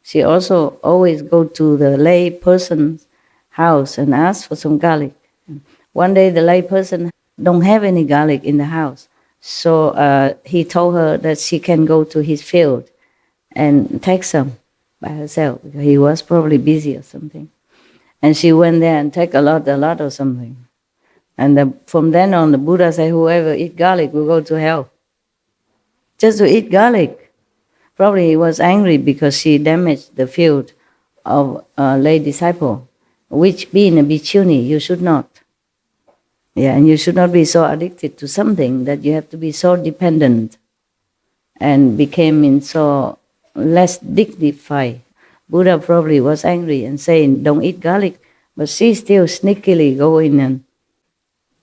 She also always go to the lay person's house and ask for some garlic. One day the lay person don't have any garlic in the house. So he told her that she can go to his field and take some by herself, because he was probably busy or something. And she went there and took a lot or something. And from then on, the Buddha said, whoever eat garlic will go to hell. Just to eat garlic. Probably he was angry because she damaged the field of a lay disciple, which being a bhikkhuni, you should not. Yeah, and you should not be so addicted to something that you have to be so dependent and became so less dignified. Buddha probably was angry and saying, don't eat garlic, but she still sneakily going and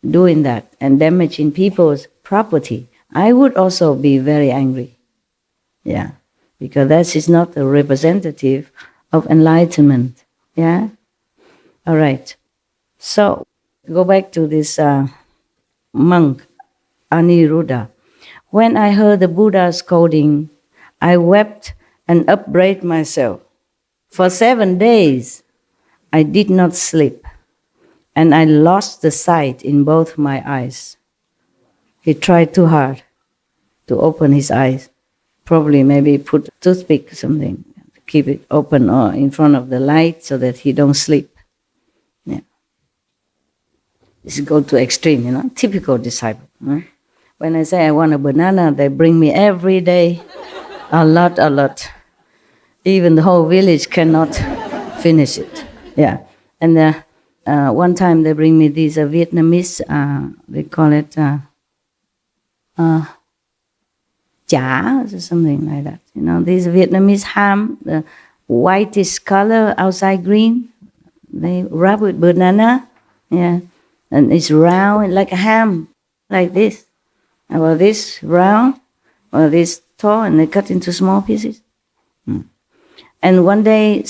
doing that and damaging people's property. I would also be very angry. Yeah, because that is not a representative of enlightenment. Yeah? All right. So, go back to this monk, Aniruddha. When I heard the Buddha scolding, I wept and upbraided myself. For 7 days, I did not sleep, and I lost the sight in both my eyes. He tried too hard to open his eyes. Probably maybe put a toothpick or something, to keep it open or in front of the light so that he don't sleep. Yeah. This go to extreme, typical disciple. Huh? When I say I want a banana, they bring me every day a lot. Even the whole village cannot finish it. Yeah. And one time they bring me these Vietnamese, they call it chả or something like that. These Vietnamese ham, the whitish color, outside green, they wrap with banana, yeah, and it's round like a ham, like this. Or this round, or this tall, and they cut into small pieces. And one day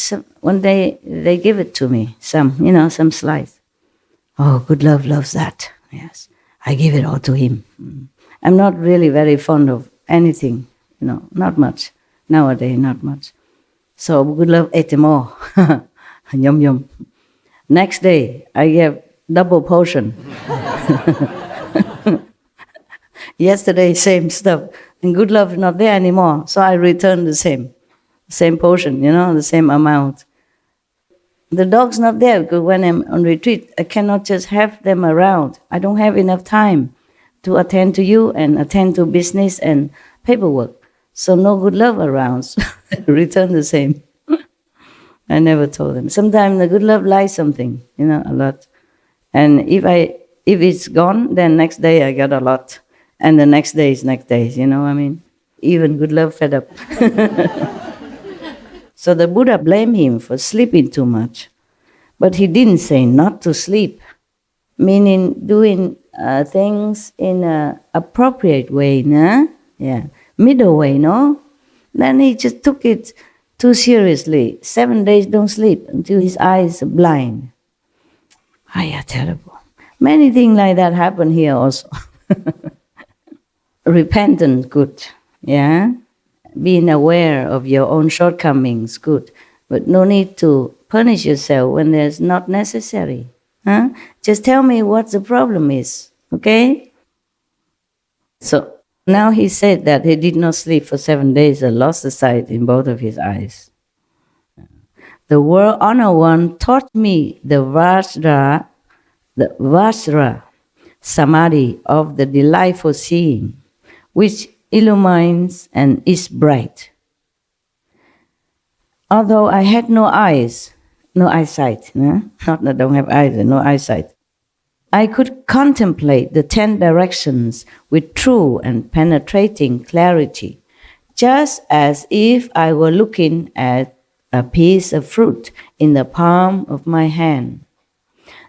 they give it to me, some slice. Oh, Good Love loves that. Yes, I give it all to him. I'm not really very fond of anything, not much. Nowadays, not much. So Good Love ate them all. Yum yum. Next day, I gave double portion. Yesterday, same stuff. And Good Love is not there anymore, so I returned the same portion, the same amount. The dog's not there because when I'm on retreat, I cannot just have them around. I don't have enough time to attend to you and attend to business and paperwork. So no Good Love around, so I return the same. I never told them. Sometimes the Good Love likes something, a lot. And if it's gone, then next day I got a lot. And the next day is next day, Even Good Love fed up. So the Buddha blamed him for sleeping too much. But he didn't say not to sleep, meaning doing things in an appropriate way, nah? Yeah, middle way, no? Then he just took it too seriously. 7 days don't sleep until his eyes are blind. Terrible. Many things like that happen here also. Repentance, good, yeah? Being aware of your own shortcomings, good. But no need to punish yourself when there's not necessary. Huh? Just tell me what the problem is, okay? So now he said that he did not sleep for 7 days and lost the sight in both of his eyes. The World Honored One taught me the Vajra Samadhi of the delightful seeing, which illumines and is bright. Although I had no eyesight, not that I don't have eyes, no eyesight, I could contemplate the 10 directions with true and penetrating clarity, just as if I were looking at a piece of fruit in the palm of my hand.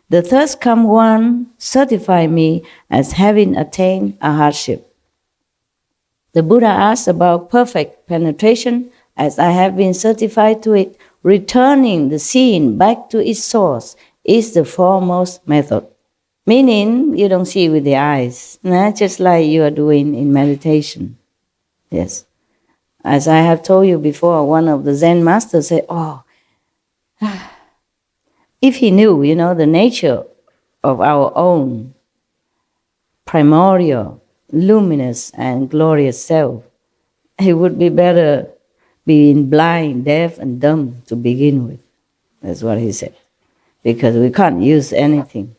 The third come one certified me as having attained a hardship. The Buddha asked about perfect penetration, as I have been certified to it. Returning the seeing back to its source is the foremost method. Meaning, you don't see with the eyes, just like you are doing in meditation. Yes. As I have told you before, one of the Zen masters said, if he knew, the nature of our own primordial, luminous and glorious self, he would be better being blind, deaf and dumb to begin with. That's what he said. Because we can't use anything.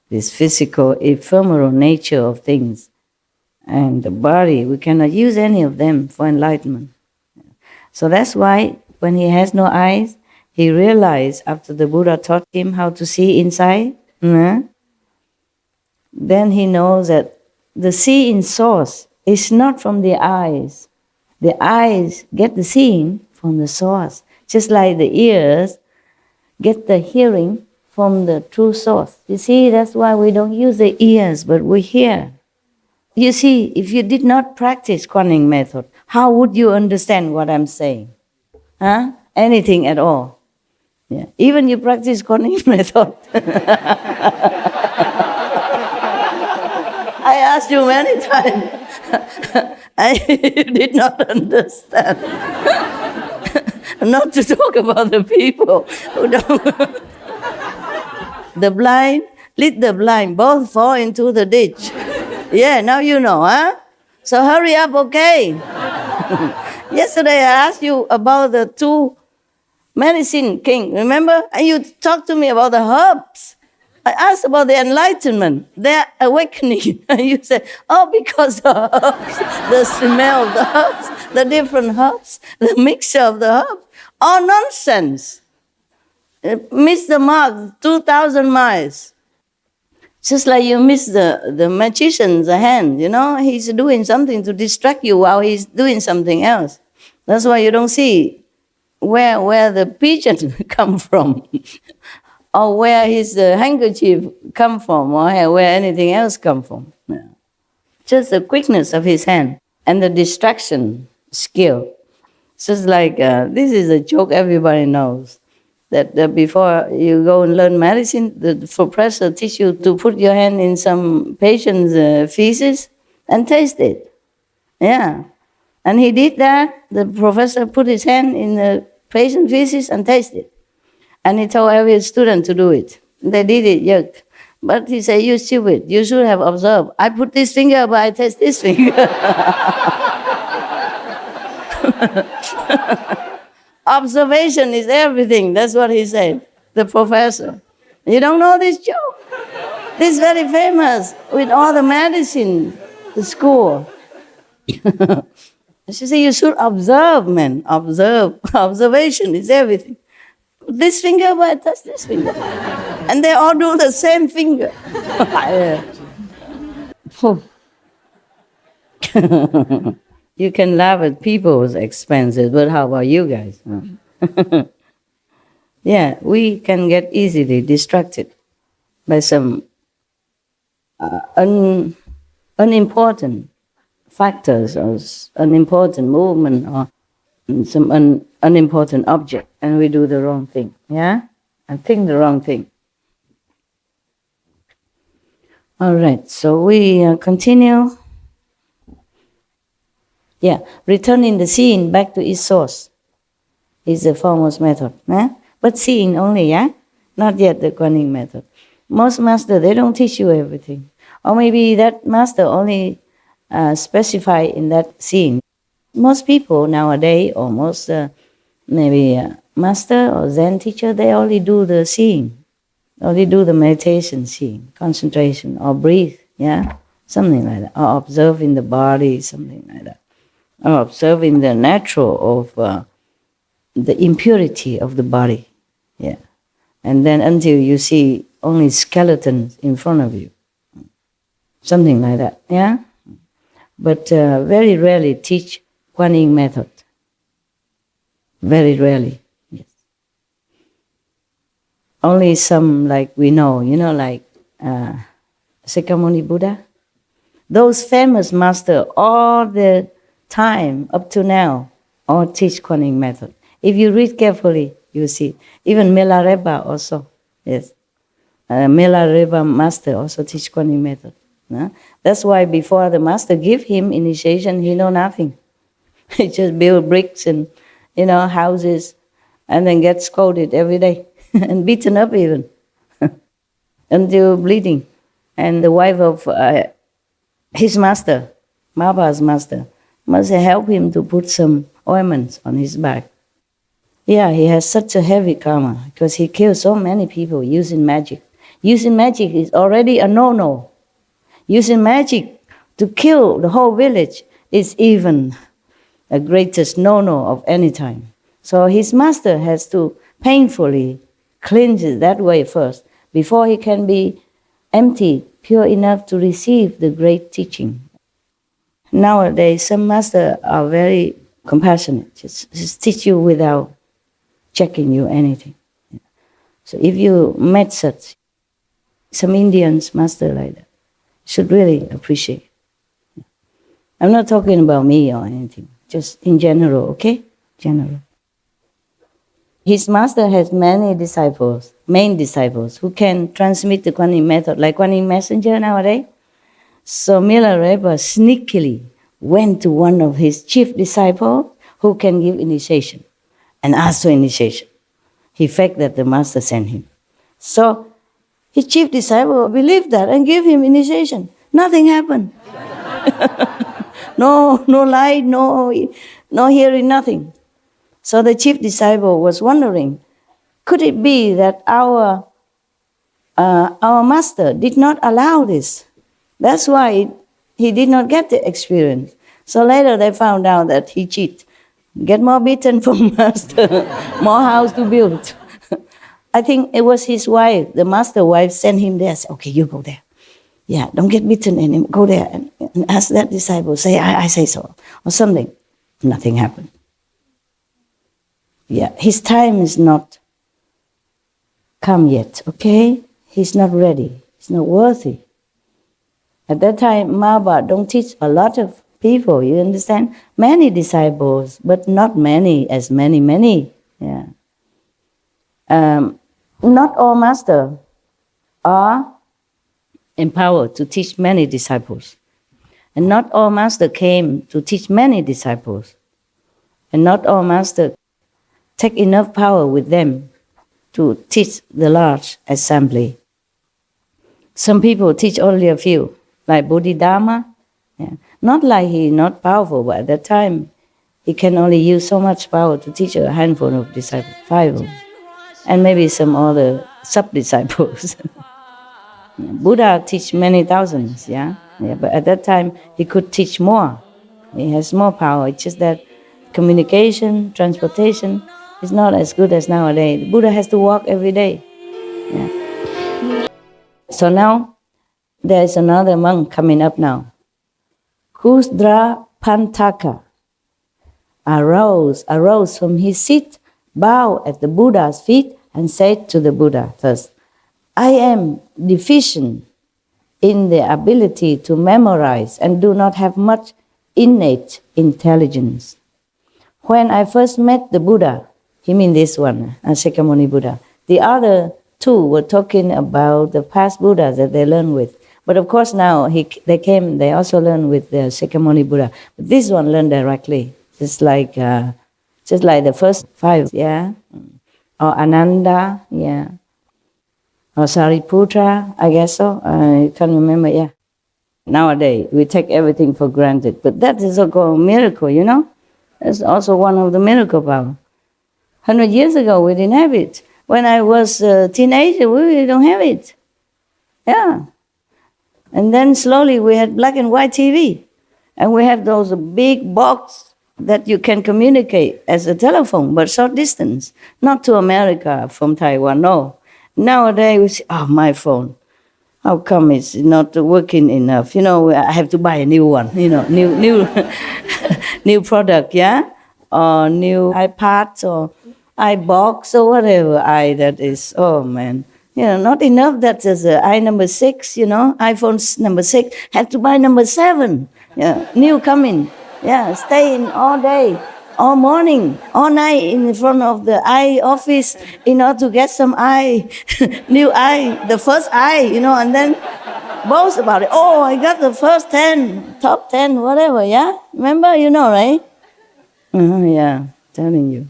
This physical, ephemeral nature of things and the body, we cannot use any of them for enlightenment. So that's why when he has no eyes, he realized after the Buddha taught him how to see inside, then he knows that the seeing source is not from the eyes. The eyes get the seeing from the source, just like the ears get the hearing from the true source. You see, that's why we don't use the ears, but we hear. You see, if you did not practice Kuan Yin method, how would you understand what I'm saying? anything at all. Yeah. Even you practice Kuan Yin method. I asked you many times. I did not understand. Not to talk about the people who don't. The blind, lead the blind, both fall into the ditch. Yeah, now you know, huh? So hurry up, okay? Yesterday I asked you about the 2 medicine king, remember? And you talked to me about the herbs. I asked about the enlightenment, their awakening. And you said, oh, because the herbs, the smell of the herbs, the different herbs, the mixture of the herbs, all nonsense. Miss the mark 2,000 miles. Just like you miss the magician's hand, you know, he's doing something to distract you while he's doing something else. That's why you don't see where the pigeon come from, or where his handkerchief come from, or where anything else come from. Yeah. Just the quickness of his hand and the distraction skill. Just like, this is a joke everybody knows, that before you go and learn medicine, the professor teach you to put your hand in some patient's feces and taste it. Yeah. And he did that. The professor put his hand in the patient's feces and tasted it. And he told every student to do it. They did it, yuck. But he said, you stupid, you should have observed. I put this finger, but I taste this finger. Observation is everything. That's what he said, the professor. You don't know this joke? This is very famous with all the medicine, the school. She said, you should observe, man. Observe. Observation is everything. This finger, but I touch this finger. And they all do the same finger. You can laugh at people's expenses, but how about you guys? Yeah, we can get easily distracted by some unimportant factors or unimportant movement or some unimportant object, and we do the wrong thing, yeah? And think the wrong thing. All right, so we continue. Yeah, returning the seeing back to its source is the foremost method. But seeing only, yeah? Not yet the Kuan Yin method. Most masters, they don't teach you everything. Or maybe that master only specify in that seeing. Most people nowadays, or most master or Zen teacher, they only do the seeing. Only do the meditation seeing, concentration, or breathe, yeah? Something like that. Or observing the body, something like that. Or observing the natural of the impurity of the body, yeah. And then until you see only skeletons in front of you, something like that, yeah. But very rarely teach Kuan Yin method. Very rarely, yes. Only some like we know, you know, like Sakyamuni Buddha. Those famous masters, all the time up to now, all teach Kuan Yin method. If you read carefully, you see. Even Milarepa also, yes. Milarepa master also teach Kuan Yin method. That's why before the master give him initiation, he know nothing. He just build bricks and, you know, houses, and then get scolded every day and beaten up even until bleeding. And the wife of his master, Maba's master, must help him to put some ointments on his back. Yeah, he has such a heavy karma because he killed so many people using magic. Using magic is already a no-no. Using magic to kill the whole village is even the greatest no-no of any time. So his master has to painfully cleanse it that way first before he can be empty, pure enough to receive the great teaching. Nowadays, some masters are very compassionate, just teach you without checking you anything. So if you met such, some Indians master like that, should really appreciate. I'm not talking about me or anything, just in general, okay? General. His master has many disciples, main disciples, who can transmit the Kuan Yin method, like Kuan Yin messenger nowadays. So Milarepa sneakily went to one of his chief disciples who can give initiation and asked for initiation. He faked that the master sent him. So his chief disciple believed that and gave him initiation. Nothing happened. No light, no hearing, nothing. So the chief disciple was wondering, could it be that our master did not allow this? That's why he did not get the experience. So later they found out that he cheated. Get more beaten from master, more house to build. I think it was his wife, the master wife, sent him there. Said, okay, you go there. Yeah, don't get beaten and go there and ask that disciple, say, I say so, or something. Nothing happened. Yeah, his time is not come yet, okay? He's not ready. He's not worthy. At that time, Mahabharata don't teach a lot of people, you understand? Many disciples, but not many as many. Yeah. Not all masters are empowered to teach many disciples. And not all masters came to teach many disciples. And not all masters take enough power with them to teach the large assembly. Some people teach only a few, like Bodhidharma. Yeah. Not like he not powerful, but at that time, he can only use so much power to teach a handful of disciples, 5, and maybe some other sub-disciples. Buddha teach many thousands, yeah? But at that time, he could teach more. He has more power. It's just that communication, transportation is not as good as nowadays. Buddha has to walk every day. Yeah. So now, there is another monk coming up now. Kusdra Pantaka arose from his seat, bowed at the Buddha's feet, and said to the Buddha first, I am deficient in the ability to memorize and do not have much innate intelligence. When I first met the Buddha, he means this one, Shakyamuni Buddha. The other two were talking about the past Buddhas that they learned with. But of course now they also learned with the Shakyamuni Buddha. But this one learned directly, just like the first 5, yeah, or Ananda, yeah, or Sariputra, I guess so. I can't remember, yeah. Nowadays we take everything for granted, but that is also a miracle, you know. That's also one of the miracle power. 100 years ago we didn't have it. When I was a teenager, we really don't have it. Yeah. And then slowly we had black and white TV. And we have those big box that you can communicate as a telephone, but short distance. Not to America from Taiwan, no. Nowadays we say, oh, my phone. How come it's not working enough? You know, I have to buy a new one, you know, new new product, yeah? Or new iPad or iBox or whatever that is. Oh, man. You know, not enough that there's an number 6, you know, iPhone number 6. Have to buy number 7. Yeah, new coming. Yeah, stay in all day, all morning, all night in front of the eye office in order to get some eye, new eye, the first eye, you know, and then boast about it. Oh, I got the first 10, top 10, whatever, yeah? Remember, you know, right? Yeah, telling you.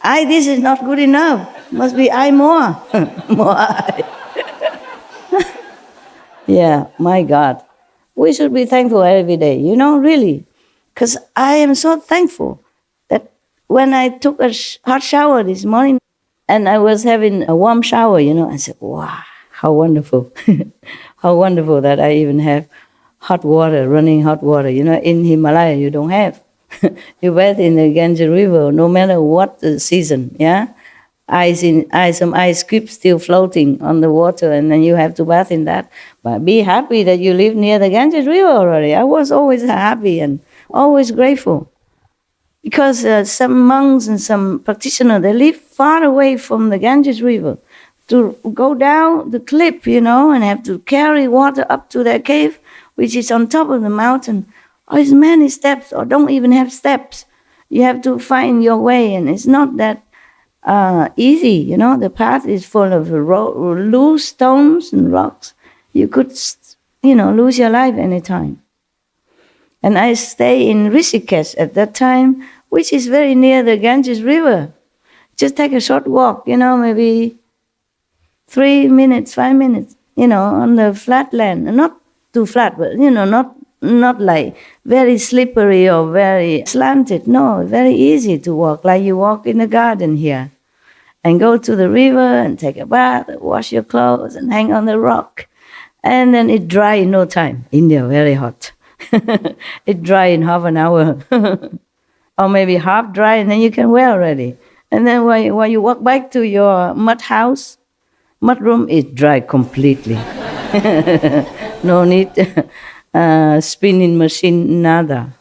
This is not good enough. Must be more. More I. Yeah, my God. We should be thankful every day, you know, really. Because I am so thankful that when I took a hot shower this morning and I was having a warm shower, you know, I said, wow, how wonderful. How wonderful that I even have hot water, running hot water. You know, in Himalaya you don't have. You bathe in the Ganges River no matter what the season, yeah? Some ice cubes still floating on the water, and then you have to bath in that. But be happy that you live near the Ganges River already. I was always happy and always grateful. Because some monks and some practitioners, they live far away from the Ganges River. To go down the cliff, you know, and have to carry water up to their cave, which is on top of the mountain. Or it's many steps, or don't even have steps. You have to find your way, and it's not that easy. The path is full of loose stones and rocks. You could, lose your life anytime. And I stay in Rishikesh at that time, which is very near the Ganges River. Just take a short walk, maybe 3 minutes, 5 minutes, on the flat land. Not too flat, but, not like very slippery or very slanted. No, very easy to walk, like you walk in the garden here. And go to the river and take a bath, wash your clothes and hang on the rock. And then it dry in no time. India, very hot. It dry in half an hour. Or maybe half dry, and then you can wear already. And then when you walk back to your mud house, mud room, it dry completely. No need spinning machine, nada.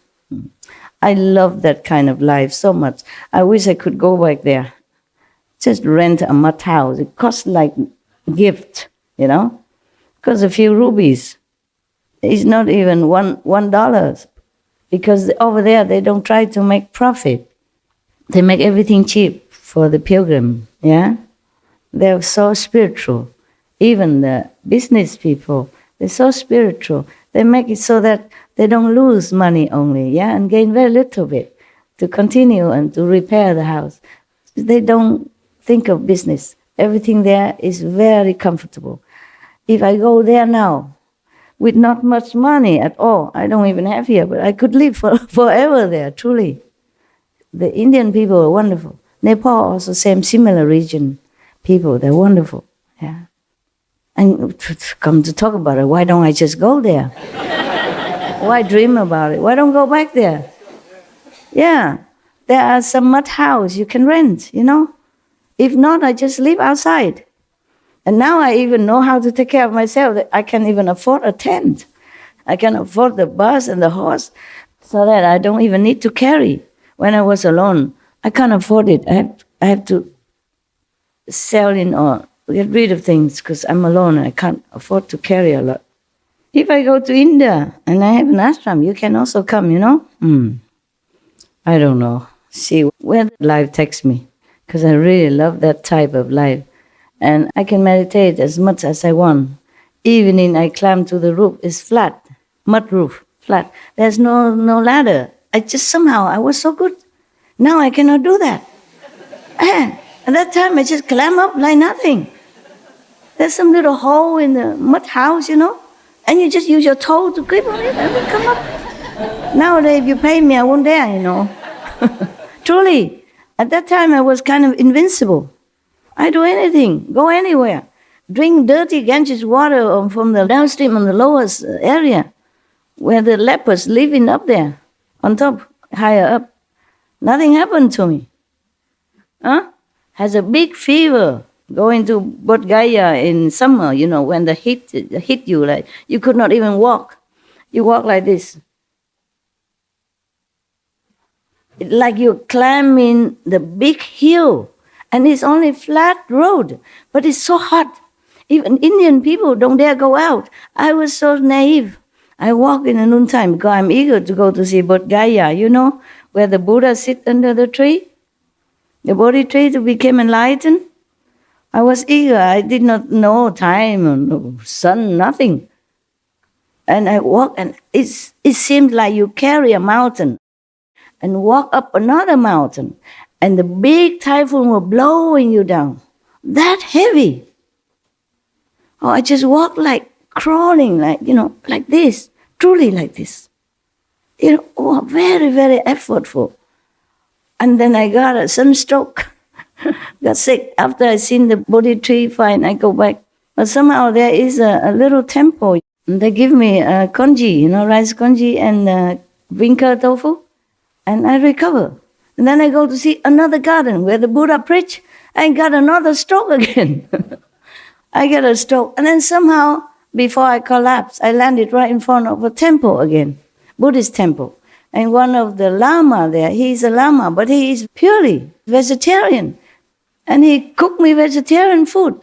I love that kind of life so much. I wish I could go back there. Just rent a mud house. It costs like a gift, Costs a few rupees. It's not even $1. Because over there, they don't try to make profit. They make everything cheap for the pilgrim, yeah? They're so spiritual. Even the business people, they're so spiritual. They make it so that they don't lose money only, yeah? And gain very little bit to continue and to repair the house. They don't think of business. Everything there is very comfortable. If I go there now, with not much money at all, I don't even have here, but I could live forever there, truly. The Indian people are wonderful. Nepal also similar region people, they're wonderful. Yeah. And come to talk about it, why don't I just go there? Why dream about it? Why don't go back there? Yeah, there are some mud house you can rent, If not, I just live outside. And now I even know how to take care of myself. I can even afford a tent. I can afford the bus and the horse so that I don't even need to carry. When I was alone, I can't afford it. I have to sell in or get rid of things because I'm alone and I can't afford to carry a lot. If I go to India and I have an ashram, you can also come, I don't know. See where life takes me because I really love that type of life. And I can meditate as much as I want. Evening I climb to the roof. It's flat, mud roof, flat. There's no ladder. I was so good. Now I cannot do that. And at that time I just climb up like nothing. There's some little hole in the mud house, and you just use your toe to grip on it and then come up. Nowadays if you pay me, I won't dare, Truly, at that time I was kind of invincible. I do anything, go anywhere. Drink dirty Ganges water from the downstream on the lowest area where the lepers living up there, on top, higher up. Nothing happened to me. Has a big fever, going to Bodh Gaya in summer, when the heat hit you, like you could not even walk. You walk like this. Like you're climbing the big hill. And it's only flat road, but it's so hot. Even Indian people don't dare go out. I was so naive. I walk in the noontime because I'm eager to go to see Bodh Gaya, where the Buddha sit under the tree, the Bodhi tree to become enlightened. I was eager. I did not know time or no sun, nothing. And I walk, and it seemed like you carry a mountain and walk up another mountain. And the big typhoon were blowing you down. That heavy. Oh, I just walked like crawling, like this. Truly like this. Very, very effortful. And then I got a sunstroke. Got sick. After I seen the Bodhi tree, fine, I go back. But somehow there is a little temple. And they give me congee, rice congee and vinca tofu. And I recover. And then I go to see another garden where the Buddha preached. I got another stroke again. I get a stroke. And then somehow, before I collapsed, I landed right in front of a temple again, Buddhist temple. And one of the Lama there, he's a Lama, but he is purely vegetarian. And he cooked me vegetarian food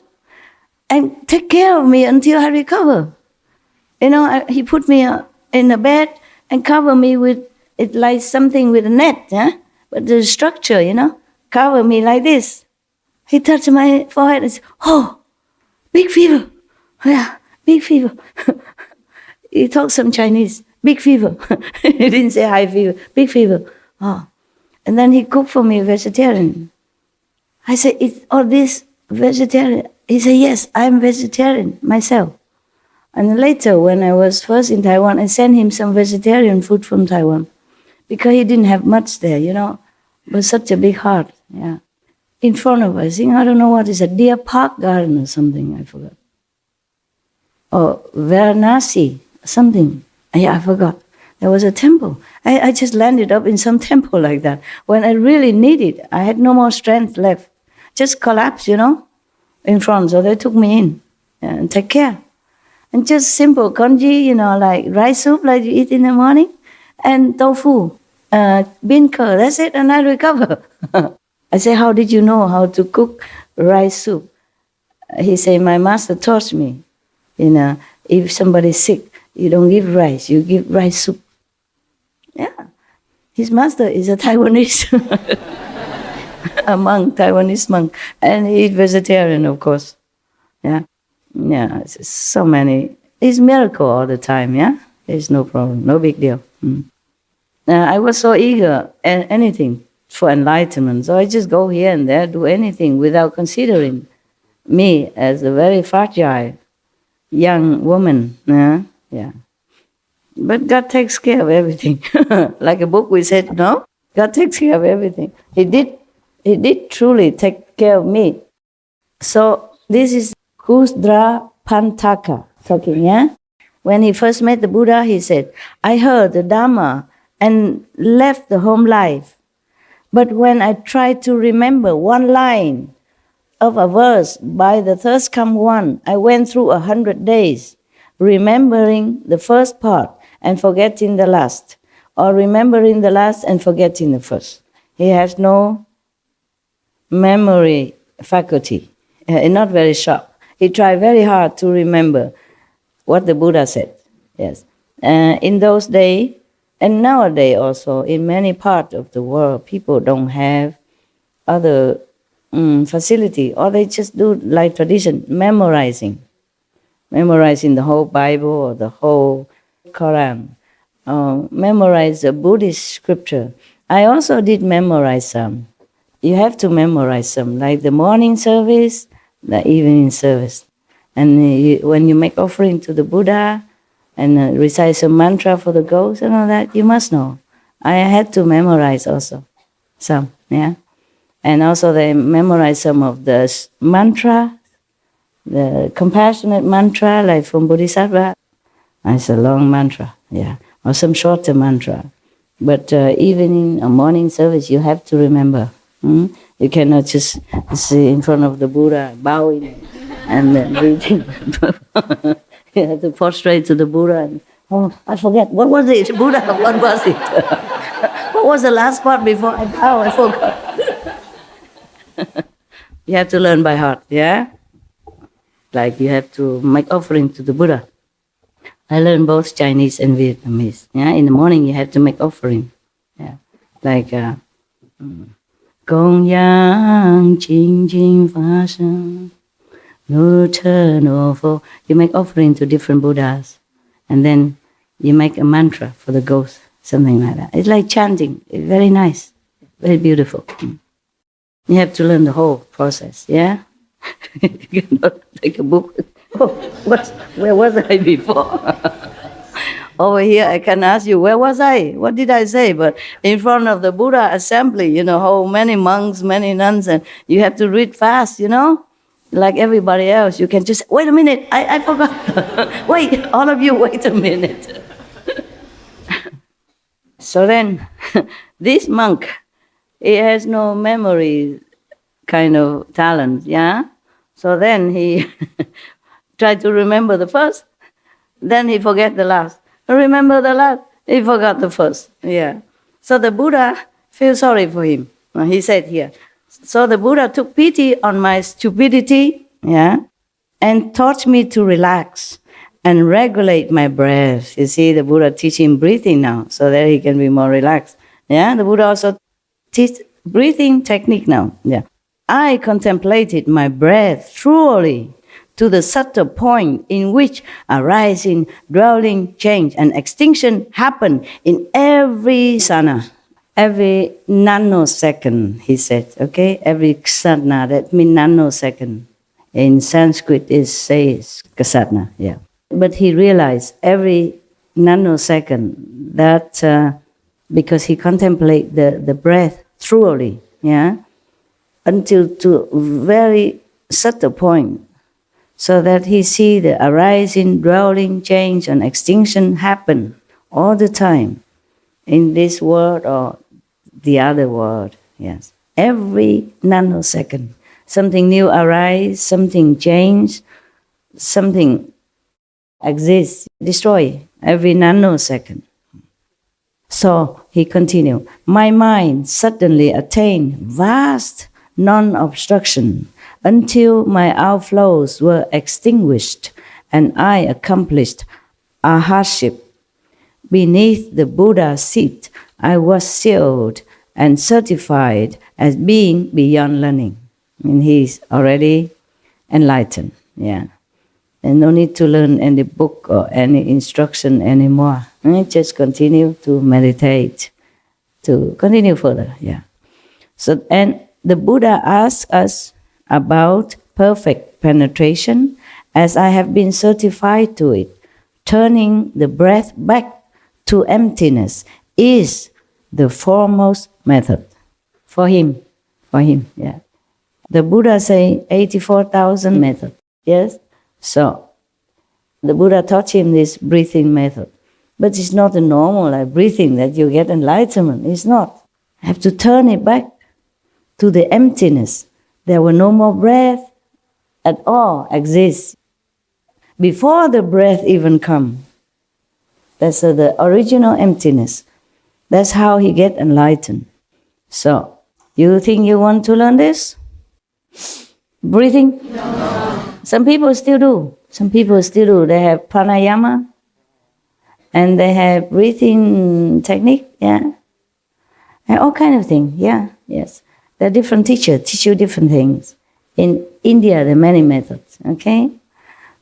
and take care of me until I recover. He put me in a bed and cover me with, it like something with a net, but the structure, cover me like this. He touched my forehead and said, "Oh, big fever." Yeah, big fever. He talked some Chinese. Big fever. He didn't say high fever. Big fever. Oh. And then he cooked for me vegetarian. I said, "Is all this vegetarian?" He said, "Yes, I'm vegetarian myself." And later, when I was first in Taiwan, I sent him some vegetarian food from Taiwan because he didn't have much there, but such a big heart. Yeah. In front of us, I don't know what is a deer park garden or something, I forgot. Or Varanasi, something. Yeah, I forgot. There was a temple. I just landed up in some temple like that. When I really needed, I had no more strength left. Just collapsed, in front. So they took me in and take care. And just simple congee, like rice soup like you eat in the morning, and tofu, bean curd, that's it, and I recover. I say, "How did you know how to cook rice soup?" He said, "My master taught me, if somebody's sick, you don't give rice, you give rice soup." Yeah. His master is a Taiwanese, a monk, Taiwanese monk, and he's vegetarian, of course. Yeah. Yeah, it's so many. It's miracle all the time, yeah? There's no problem, no big deal. I was so eager at anything for enlightenment, so I just go here and there, do anything without considering me as a very fragile young woman. Yeah. But God takes care of everything. Like a book we said, no? God takes care of everything. He did truly take care of me. So this is Kusdra Pantaka talking, yeah? When he first met the Buddha, he said, "I heard the Dhamma and left the home life. But when I tried to remember one line of a verse by the thirst come one, I went through 100 days, remembering the first part and forgetting the last, or remembering the last and forgetting the first." He has no memory faculty, not very sharp. He tried very hard to remember what the Buddha said. Yes. In those days, and nowadays also, in many parts of the world, people don't have other facility, or they just do like tradition, memorizing the whole Bible or the whole Quran, memorize the Buddhist scripture. I also did memorize some. You have to memorize some, like the morning service, the evening service. And when you make offering to the Buddha and recite some mantra for the ghosts and all that, you must know. I had to memorize also some, yeah. And also they memorize some of the mantra, the compassionate mantra, like from Bodhisattva. It's a long mantra, yeah, or some shorter mantra. But evening or morning service, you have to remember. You cannot just sit in front of the Buddha, bowing and then reading. You have to prostrate to the Buddha. And, I forget. What was it? Buddha, what was it? What was the last part before I bow? I forgot. You have to learn by heart, yeah? Like you have to make offering to the Buddha. I learned both Chinese and Vietnamese. Yeah, in the morning you have to make offering. Yeah, like Gong Yang Jing Jing Fa Sheng No Che No Fo. You make offering to different Buddhas, and then you make a mantra for the ghost, something like that. It's like chanting. It's very nice, very beautiful. You have to learn the whole process. Yeah, you cannot take a book. Oh, where was I before? Over here, I can ask you, where was I? What did I say? But in front of the Buddha assembly, how many monks, many nuns, and you have to read fast, like everybody else. You can just, wait a minute, I forgot. Wait, all of you, wait a minute. So then, this monk, he has no memory kind of talent, yeah? So then he tried to remember the first, then he forget the last. Remember the last, he forgot the first. Yeah. So the Buddha feels sorry for him. He said here. So the Buddha took pity on my stupidity, yeah, and taught me to relax and regulate my breath. You see, the Buddha teaching breathing now, so that he can be more relaxed. Yeah. The Buddha also breathing technique now. Yeah. I contemplated my breath thoroughly to the subtle point in which arising, dwelling, change, and extinction happen in every sana, every nanosecond, he said, okay? Every sana, that means nanosecond. In Sanskrit, it says kasatna, yeah. But he realized every nanosecond that because he contemplated the breath thoroughly, yeah, until to very subtle point, so that he see the arising, dwelling, change, and extinction happen all the time in this world or the other world. Yes, every nanosecond, something new arise, something change, something exists, destroy every nanosecond. So he continued, my mind suddenly attained vast non-obstruction until my outflows were extinguished and I accomplished arhatship. Beneath the Buddha's seat, I was sealed and certified as being beyond learning. I mean, he's already enlightened, yeah. And no need to learn any book or any instruction anymore. Just continue to meditate, to continue further, yeah. So, and the Buddha asks us about perfect penetration, as I have been certified to it. Turning the breath back to emptiness is the foremost method for him, yeah. The Buddha say 84,000 methods, yes? So, the Buddha taught him this breathing method. But it's not a normal like breathing that you get enlightenment. It's not. I have to turn it back to the emptiness. There were no more breath at all exists. Before the breath even come, that's the original emptiness. That's how he get enlightened. So, you think you want to learn this? Breathing? No. Some people still do. They have pranayama and they have breathing technique, yeah. And all kind of things, yeah, yes. There are different teachers, teach you different things. In India, there are many methods, okay?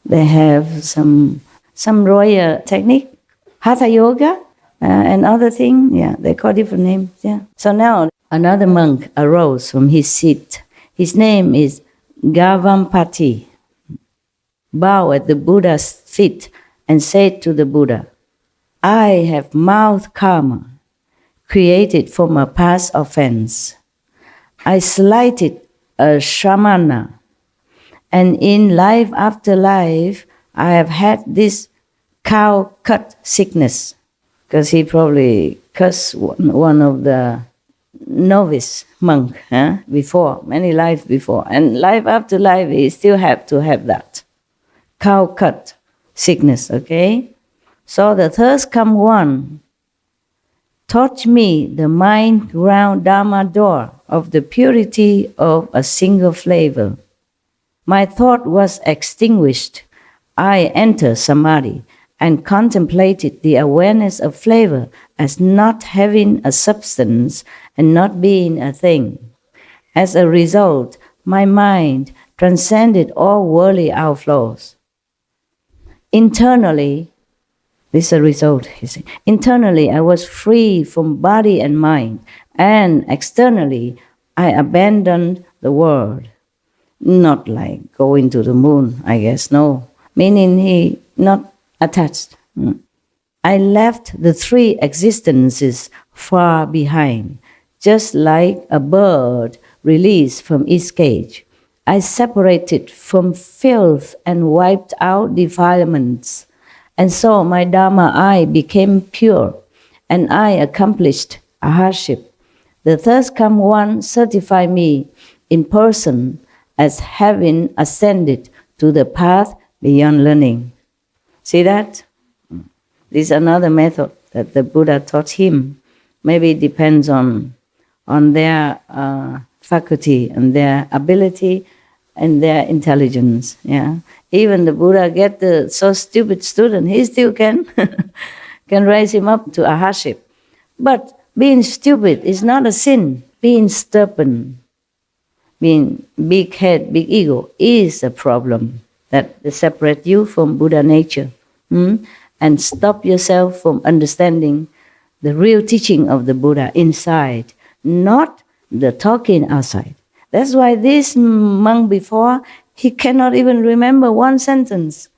They have some royal technique, hatha yoga, and other things, yeah, they call different names, yeah. So now, another monk arose from his seat. His name is Gavampati. Bowed at the Buddha's feet and said to the Buddha, I have mouth karma, created from a past offense. I slighted a shramana, and in life after life, I have had this cow cut sickness, because he probably cursed one of the novice monk before, many lives before. And life after life, he still have to have that cow cut sickness, okay? So the third come one taught me the mind ground Dharma door of the purity of a single flavor. My thought was extinguished. I entered samadhi and contemplated the awareness of flavor as not having a substance and not being a thing. As a result, my mind transcended all worldly outflows. Internally, this is a result, he said. Internally, I was free from body and mind, and externally, I abandoned the world. Not like going to the moon, I guess, no. Meaning he not attached. I left the three existences far behind, just like a bird released from its cage. I separated from filth and wiped out defilements. And so my Dharma I became pure, and I accomplished arhatship. The third come one certified me in person as having ascended to the path beyond learning. See that? This is another method that the Buddha taught him. Maybe it depends on their faculty and their ability and their intelligence. Yeah, even the Buddha get the so stupid student, he still can raise him up to arhatship. But being stupid is not a sin. being stubborn, being big head, big ego is a problem that separate you from Buddha nature, and stop yourself from understanding the real teaching of the Buddha inside, not the talking outside. That's why this monk before, he cannot even remember one sentence.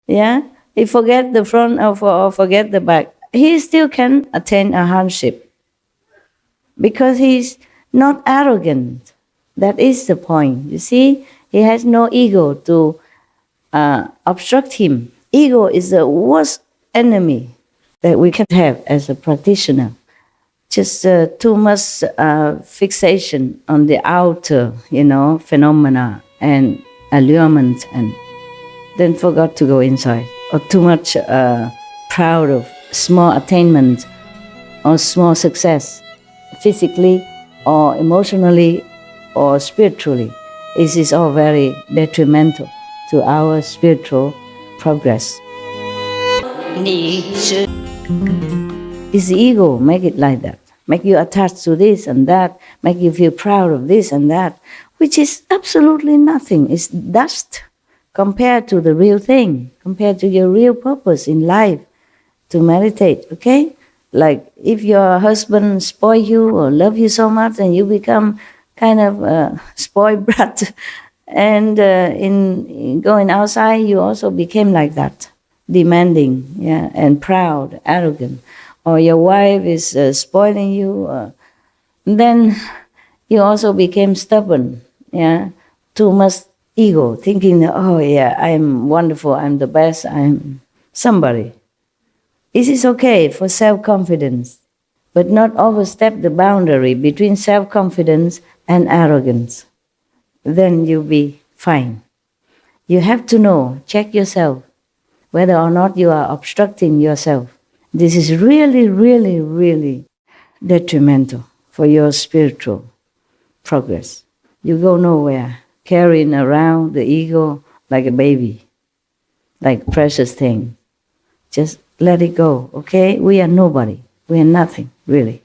Yeah, he forget the front or forget the back. He still can attain a hardship because he's not arrogant. That is the point. You see, he has no ego to obstruct him. Ego is the worst enemy that we can have as a practitioner. Just too much fixation on the outer, phenomena and allurement, and then forgot to go inside. Or too much proud of small attainment or small success, physically or emotionally or spiritually. This is all very detrimental to our spiritual progress. It's the ego make it like that. Make you attached to this and that, make you feel proud of this and that, which is absolutely nothing. It's dust compared to the real thing, compared to your real purpose in life, to meditate, okay? Like if your husband spoil you or love you so much and you become kind of spoiled brat, and in going outside you also became like that, demanding, and proud, arrogant. Or your wife is spoiling you, then you also became stubborn, too much ego, thinking that, oh yeah, I'm wonderful, I'm the best, I'm somebody. This is okay for self-confidence, but not overstep the boundary between self-confidence and arrogance. Then you'll be fine. You have to know, check yourself, whether or not you are obstructing yourself. This is really, really, really detrimental for your spiritual progress. You go nowhere, carrying around the ego like a baby, like precious thing. Just let it go, okay? We are nobody. We are nothing, really.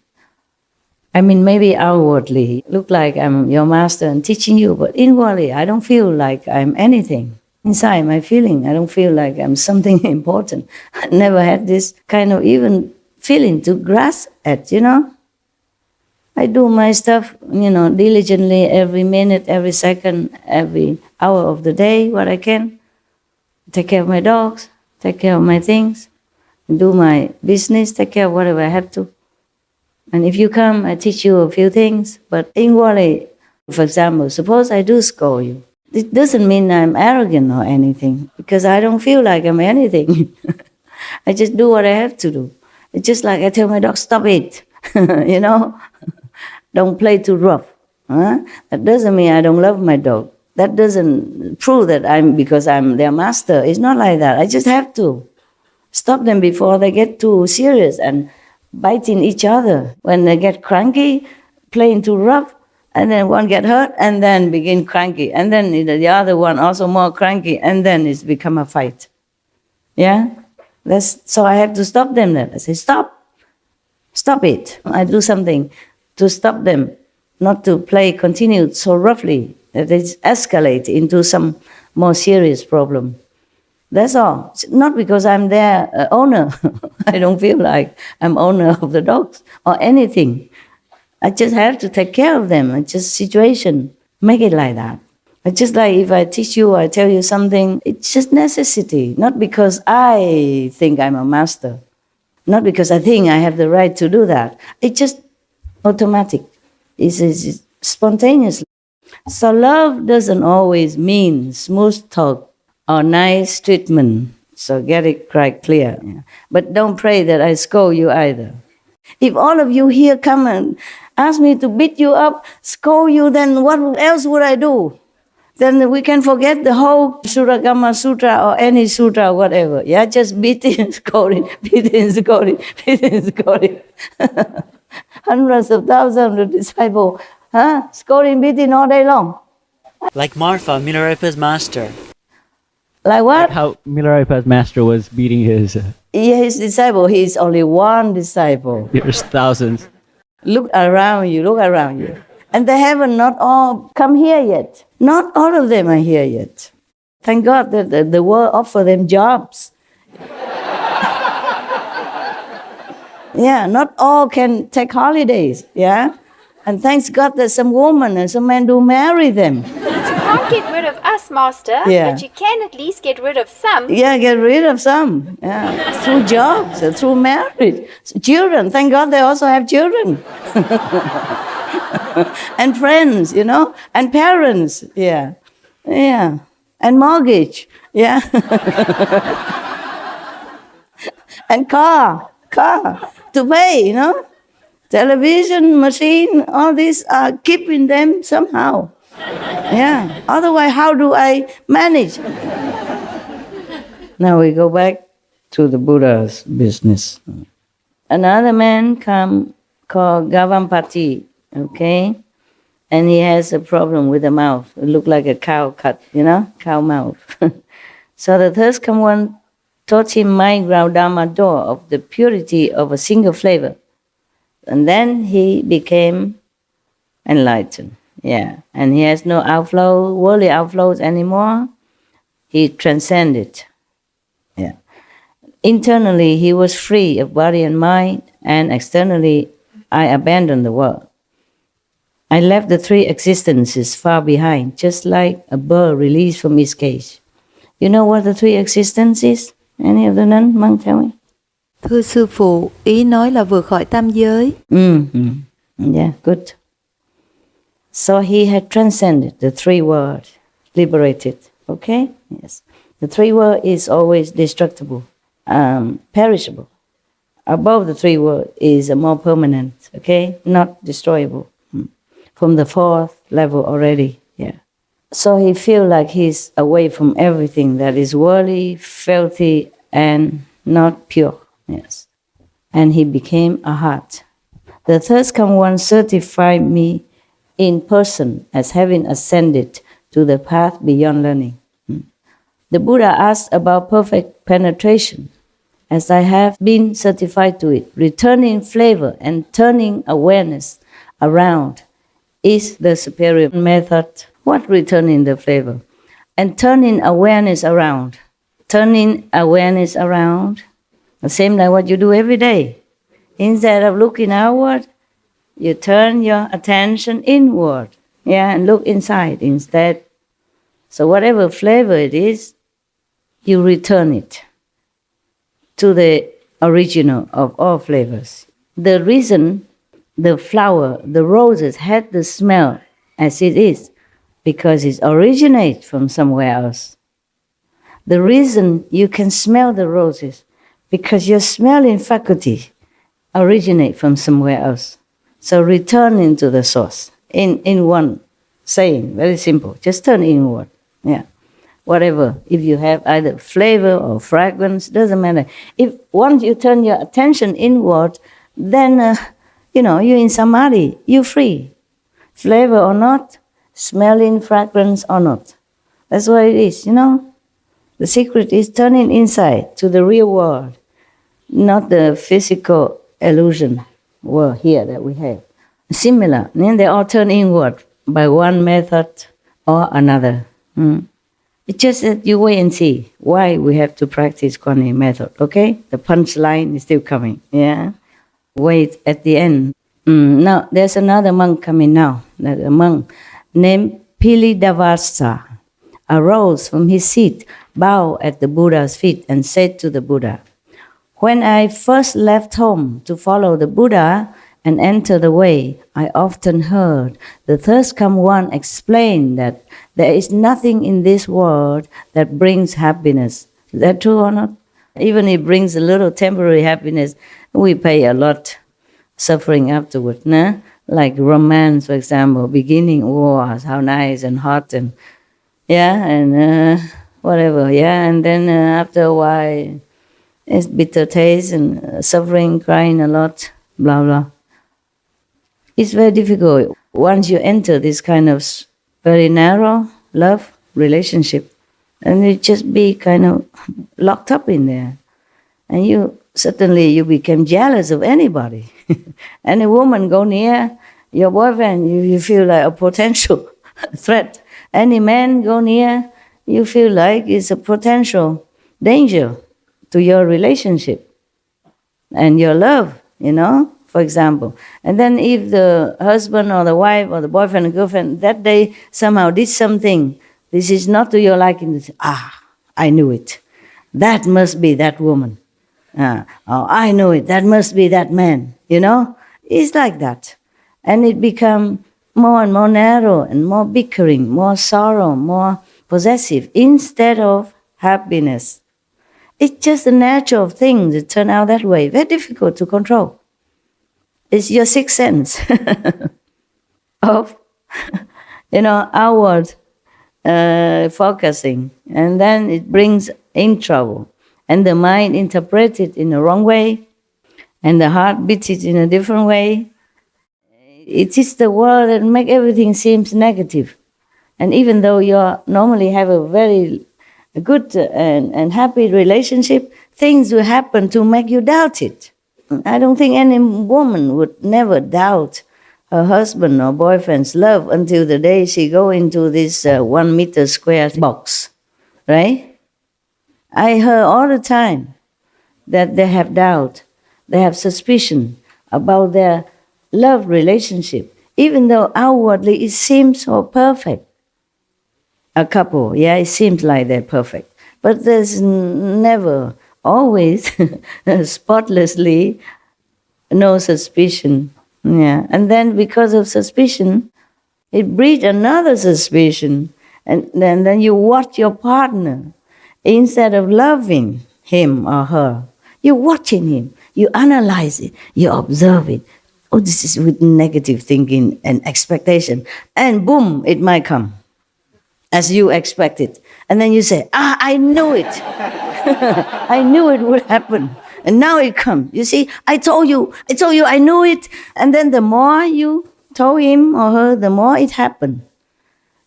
I mean, maybe outwardly, look like I'm your master and teaching you, but inwardly, I don't feel like I'm anything. Inside my feeling, I don't feel like I'm something important. I never had this kind of even feeling to grasp at, I do my stuff, diligently every minute, every second, every hour of the day, what I can. Take care of my dogs, take care of my things, do my business, take care of whatever I have to. And if you come, I teach you a few things, but inwardly, for example, suppose I do scold you. It doesn't mean I'm arrogant or anything, because I don't feel like I'm anything. I just do what I have to do. It's just like I tell my dog, stop it, Don't play too rough. That doesn't mean I don't love my dog. That doesn't prove that because I'm their master. It's not like that. I just have to stop them before they get too serious and biting each other. When they get cranky, playing too rough, and then one get hurt, and then begin cranky, and then the other one also more cranky, and then it's become a fight. Yeah? So I have to stop them then. I say, stop it. I do something to stop them, not to continue so roughly that it escalate into some more serious problem. That's all. Not because I'm their owner. I don't feel like I'm owner of the dogs or anything. I just have to take care of them. It's just situation. Make it like that. It's just like if I teach you, I tell you something, it's just necessity. Not because I think I'm a master. Not because I think I have the right to do that. It's just automatic. It's spontaneous. So love doesn't always mean smooth talk or nice treatment. So get it quite clear. But don't pray that I scold you either. If all of you here come and ask me to beat you up, scold you, then what else would I do? Then we can forget the whole Suragama Sutra or any sutra or whatever. Yeah, just beating, scolding, beating, scolding, beating, scolding. Hundreds of thousands of disciples, scolding, beating all day long. Like Marfa, Milarepa's master. Like what? Like how Milarepa's master was beating his His disciple. He is only one disciple. there's thousands. Look around you. And they haven't not all come here yet. Not all of them are here yet. Thank God that the world offer them jobs. Yeah, not all can take holidays, yeah? And thanks God that some women and some men do marry them. Can't get rid of us, Master, Yeah. but you can at least get rid of some. Yeah, get rid of some. Yeah, through jobs, through marriage. Children, thank God they also have children. And friends, and parents, yeah. And mortgage, yeah. And car to pay, Television, machine, all these are keeping them somehow. Yeah, otherwise how do I manage? Now we go back to the Buddha's business. Another man come called Gavampati, okay? And he has a problem with the mouth. It looked like a cow cut, cow mouth. So the third come one taught him my Dharma door of the purity of a single flavor. And then he became enlightened. Yeah, and he has no worldly outflows anymore. He transcended. Yeah. Internally, he was free of body and mind, and externally, I abandoned the world. I left the three existences far behind, just like a bird released from its cage. You know what the three existences? Any of the nun, monk, tell me? Thưa sư phụ, ý nói là vượt khỏi tam giới. Yeah, good. So he had transcended the three worlds, liberated. Okay? Yes. The three worlds is always destructible, perishable. Above the three worlds is a more permanent, okay? Not destroyable. From the fourth level already, yeah. So he feels like he's away from everything that is worldly, filthy, and not pure. Yes. And he became a heart. The third come one certified me in person as having ascended to the path beyond learning. The Buddha asked about perfect penetration, as I have been certified to it. Returning flavor and turning awareness around is the superior method. What returning the flavor? And turning awareness around. Turning awareness around. The same like what you do every day. Instead of looking outward, you turn your attention inward, and look inside instead. So whatever flavor it is, you return it to the original of all flavors. The reason the flower, the roses had the smell as it is, because it originates from somewhere else. The reason you can smell the roses, because your smelling faculty originates from somewhere else. So return into the source in one saying, very simple. Just turn inward. Yeah, whatever. If you have either flavor or fragrance, doesn't matter. If once you turn your attention inward, then you're in samadhi. You're free, flavor or not, smelling fragrance or not. That's what it is. The secret is turning inside to the real world, not the physical illusion world here that we have. Similar, then they all turn inward by one method or another. It's just that you wait and see why we have to practice Kuan Yin method, okay? The punchline is still coming, yeah? Wait at the end. Now, there's another monk coming now. There's a monk named Pilidavasa arose from his seat, bowed at the Buddha's feet, and said to the Buddha, "When I first left home to follow the Buddha and enter the way, I often heard the thirst come one explain that there is nothing in this world that brings happiness." Is that true or not? Even if it brings a little temporary happiness, we pay a lot suffering afterward. Nah? Like romance, for example, beginning, how nice and hot and whatever, and then after a while, it's bitter taste and suffering, crying a lot, blah, blah. It's very difficult. Once you enter this kind of very narrow love relationship, and you just be kind of locked up in there. And you suddenly you became jealous of anybody. Any woman go near your boyfriend, you feel like a potential threat. Any man go near, you feel like it's a potential danger to your relationship and your love, for example. And then if the husband or the wife or the boyfriend or girlfriend that day somehow did something, this is not to your liking, you say, I knew it. That must be that woman. I know it. That must be that man. It's like that. And it becomes more and more narrow and more bickering, more sorrow, more possessive, instead of happiness. It's just the nature of things. It turns out that way. Very difficult to control. It's your sixth sense of, outward focusing. And then it brings in trouble. And the mind interprets it in the wrong way. And the heart beats it in a different way. It is the world that makes everything seems negative. And even though you normally have a very good and happy relationship, things will happen to make you doubt it. I don't think any woman would never doubt her husband or boyfriend's love until the day she go into this 1 meter square box, right? I heard all the time that they have doubt, they have suspicion about their love relationship, even though outwardly it seems so perfect. A couple, it seems like they're perfect. But there's never, always, spotlessly, no suspicion. And then because of suspicion, it breeds another suspicion. And then you watch your partner. Instead of loving him or her, you're watching him. You analyze it. You observe it. Oh, this is with negative thinking and expectation. And boom, it might come as you expected. And then you say, I knew it. I knew it would happen. And now it comes. You see, I told you, I knew it. And then the more you told him or her, the more it happened.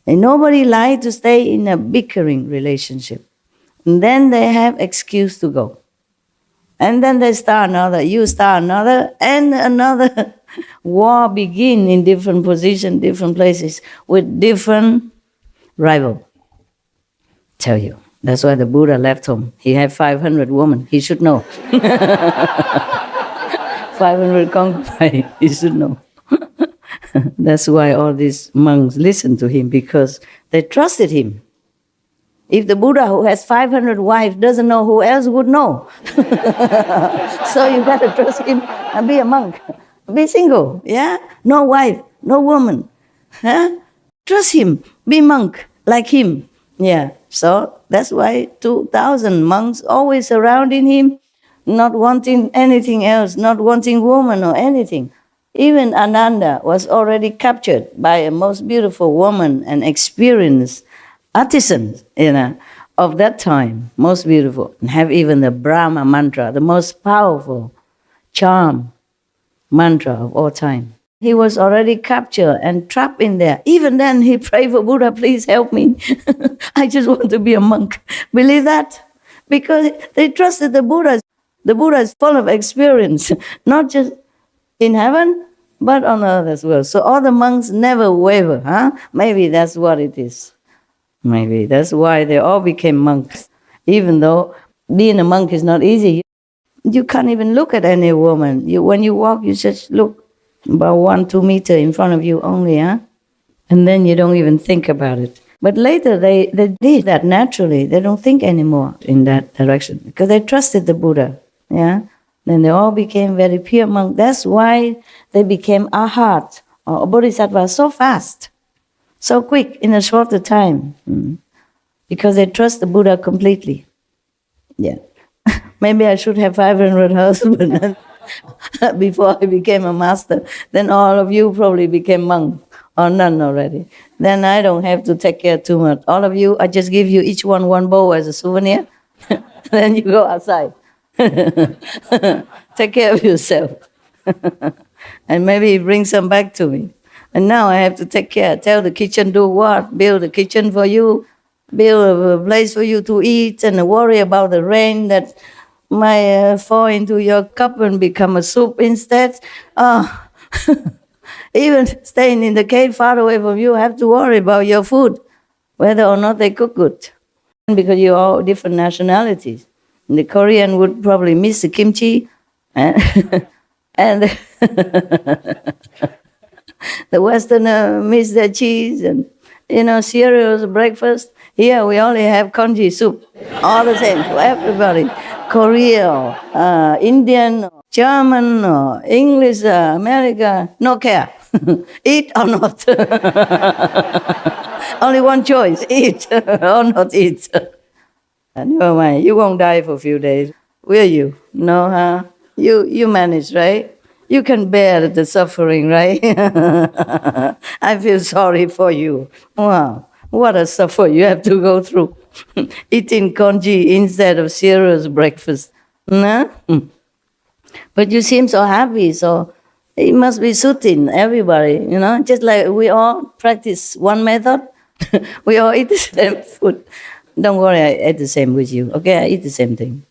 And nobody likes to stay in a bickering relationship. And then they have excuse to go. And then they start another, you start another, and another war begin in different positions, different places, with different rival. Tell you. That's why the Buddha left home. He had 500 women. He should know. 500 concubines. He should know. That's why all these monks listened to him, because they trusted him. If the Buddha, who has 500 wives, doesn't know, who else would know? So you got to trust him and be a monk. Be single, No wife, no woman. Trust him. Be monk like him. So that's why 2,000 monks always surrounding him, not wanting anything else, not wanting woman or anything. Even Ananda was already captured by a most beautiful woman and experienced artisan, of that time, most beautiful, and have even the Brahma mantra, the most powerful charm mantra of all time. He was already captured and trapped in there. Even then, he prayed for Buddha, please help me. I just want to be a monk. Believe that? Because they trusted the Buddha. The Buddha is full of experience, not just in heaven, but on earth as well. So all the monks never waver, Maybe that's what it is. Maybe that's why they all became monks. Even though being a monk is not easy. You can't even look at any woman. When you walk, you just look about 1-2 meters in front of you only, And then you don't even think about it. But later they did that naturally. They don't think anymore in that direction because they trusted the Buddha, Then they all became very pure monks. That's why they became arhat or bodhisattva so fast. So quick, in a shorter time, because they trust the Buddha completely. Maybe I should have 500 husbands before I became a master. Then all of you probably became monk or nun already. Then I don't have to take care too much. All of you, I just give you each one bowl as a souvenir. Then you go outside. Take care of yourself. And maybe bring some back to me. And now I have to take care. Tell the kitchen do what? Build a kitchen for you. Build a place for you to eat and worry about the rain that might fall into your cup and become a soup instead. Even staying in the cave far away from you, have to worry about your food, whether or not they cook good. Because you're all different nationalities. The Korean would probably miss the kimchi, and the Westerner miss their cheese and, cereals, breakfast. Here we only have congee soup, all the same for everybody. Korea, Indian, German, English, America, no care. Eat or not. Only one choice, eat or not eat. Never mind, you won't die for a few days, will you? No, huh? You manage, right? You can bear the suffering, right? I feel sorry for you. Wow, what a suffer you have to go through. Eating congee instead of cereals breakfast. Nah? But you seem so happy, so it must be suiting everybody, just like we all practice one method. We all eat the same food. Don't worry, I eat the same with you, okay? I eat the same thing.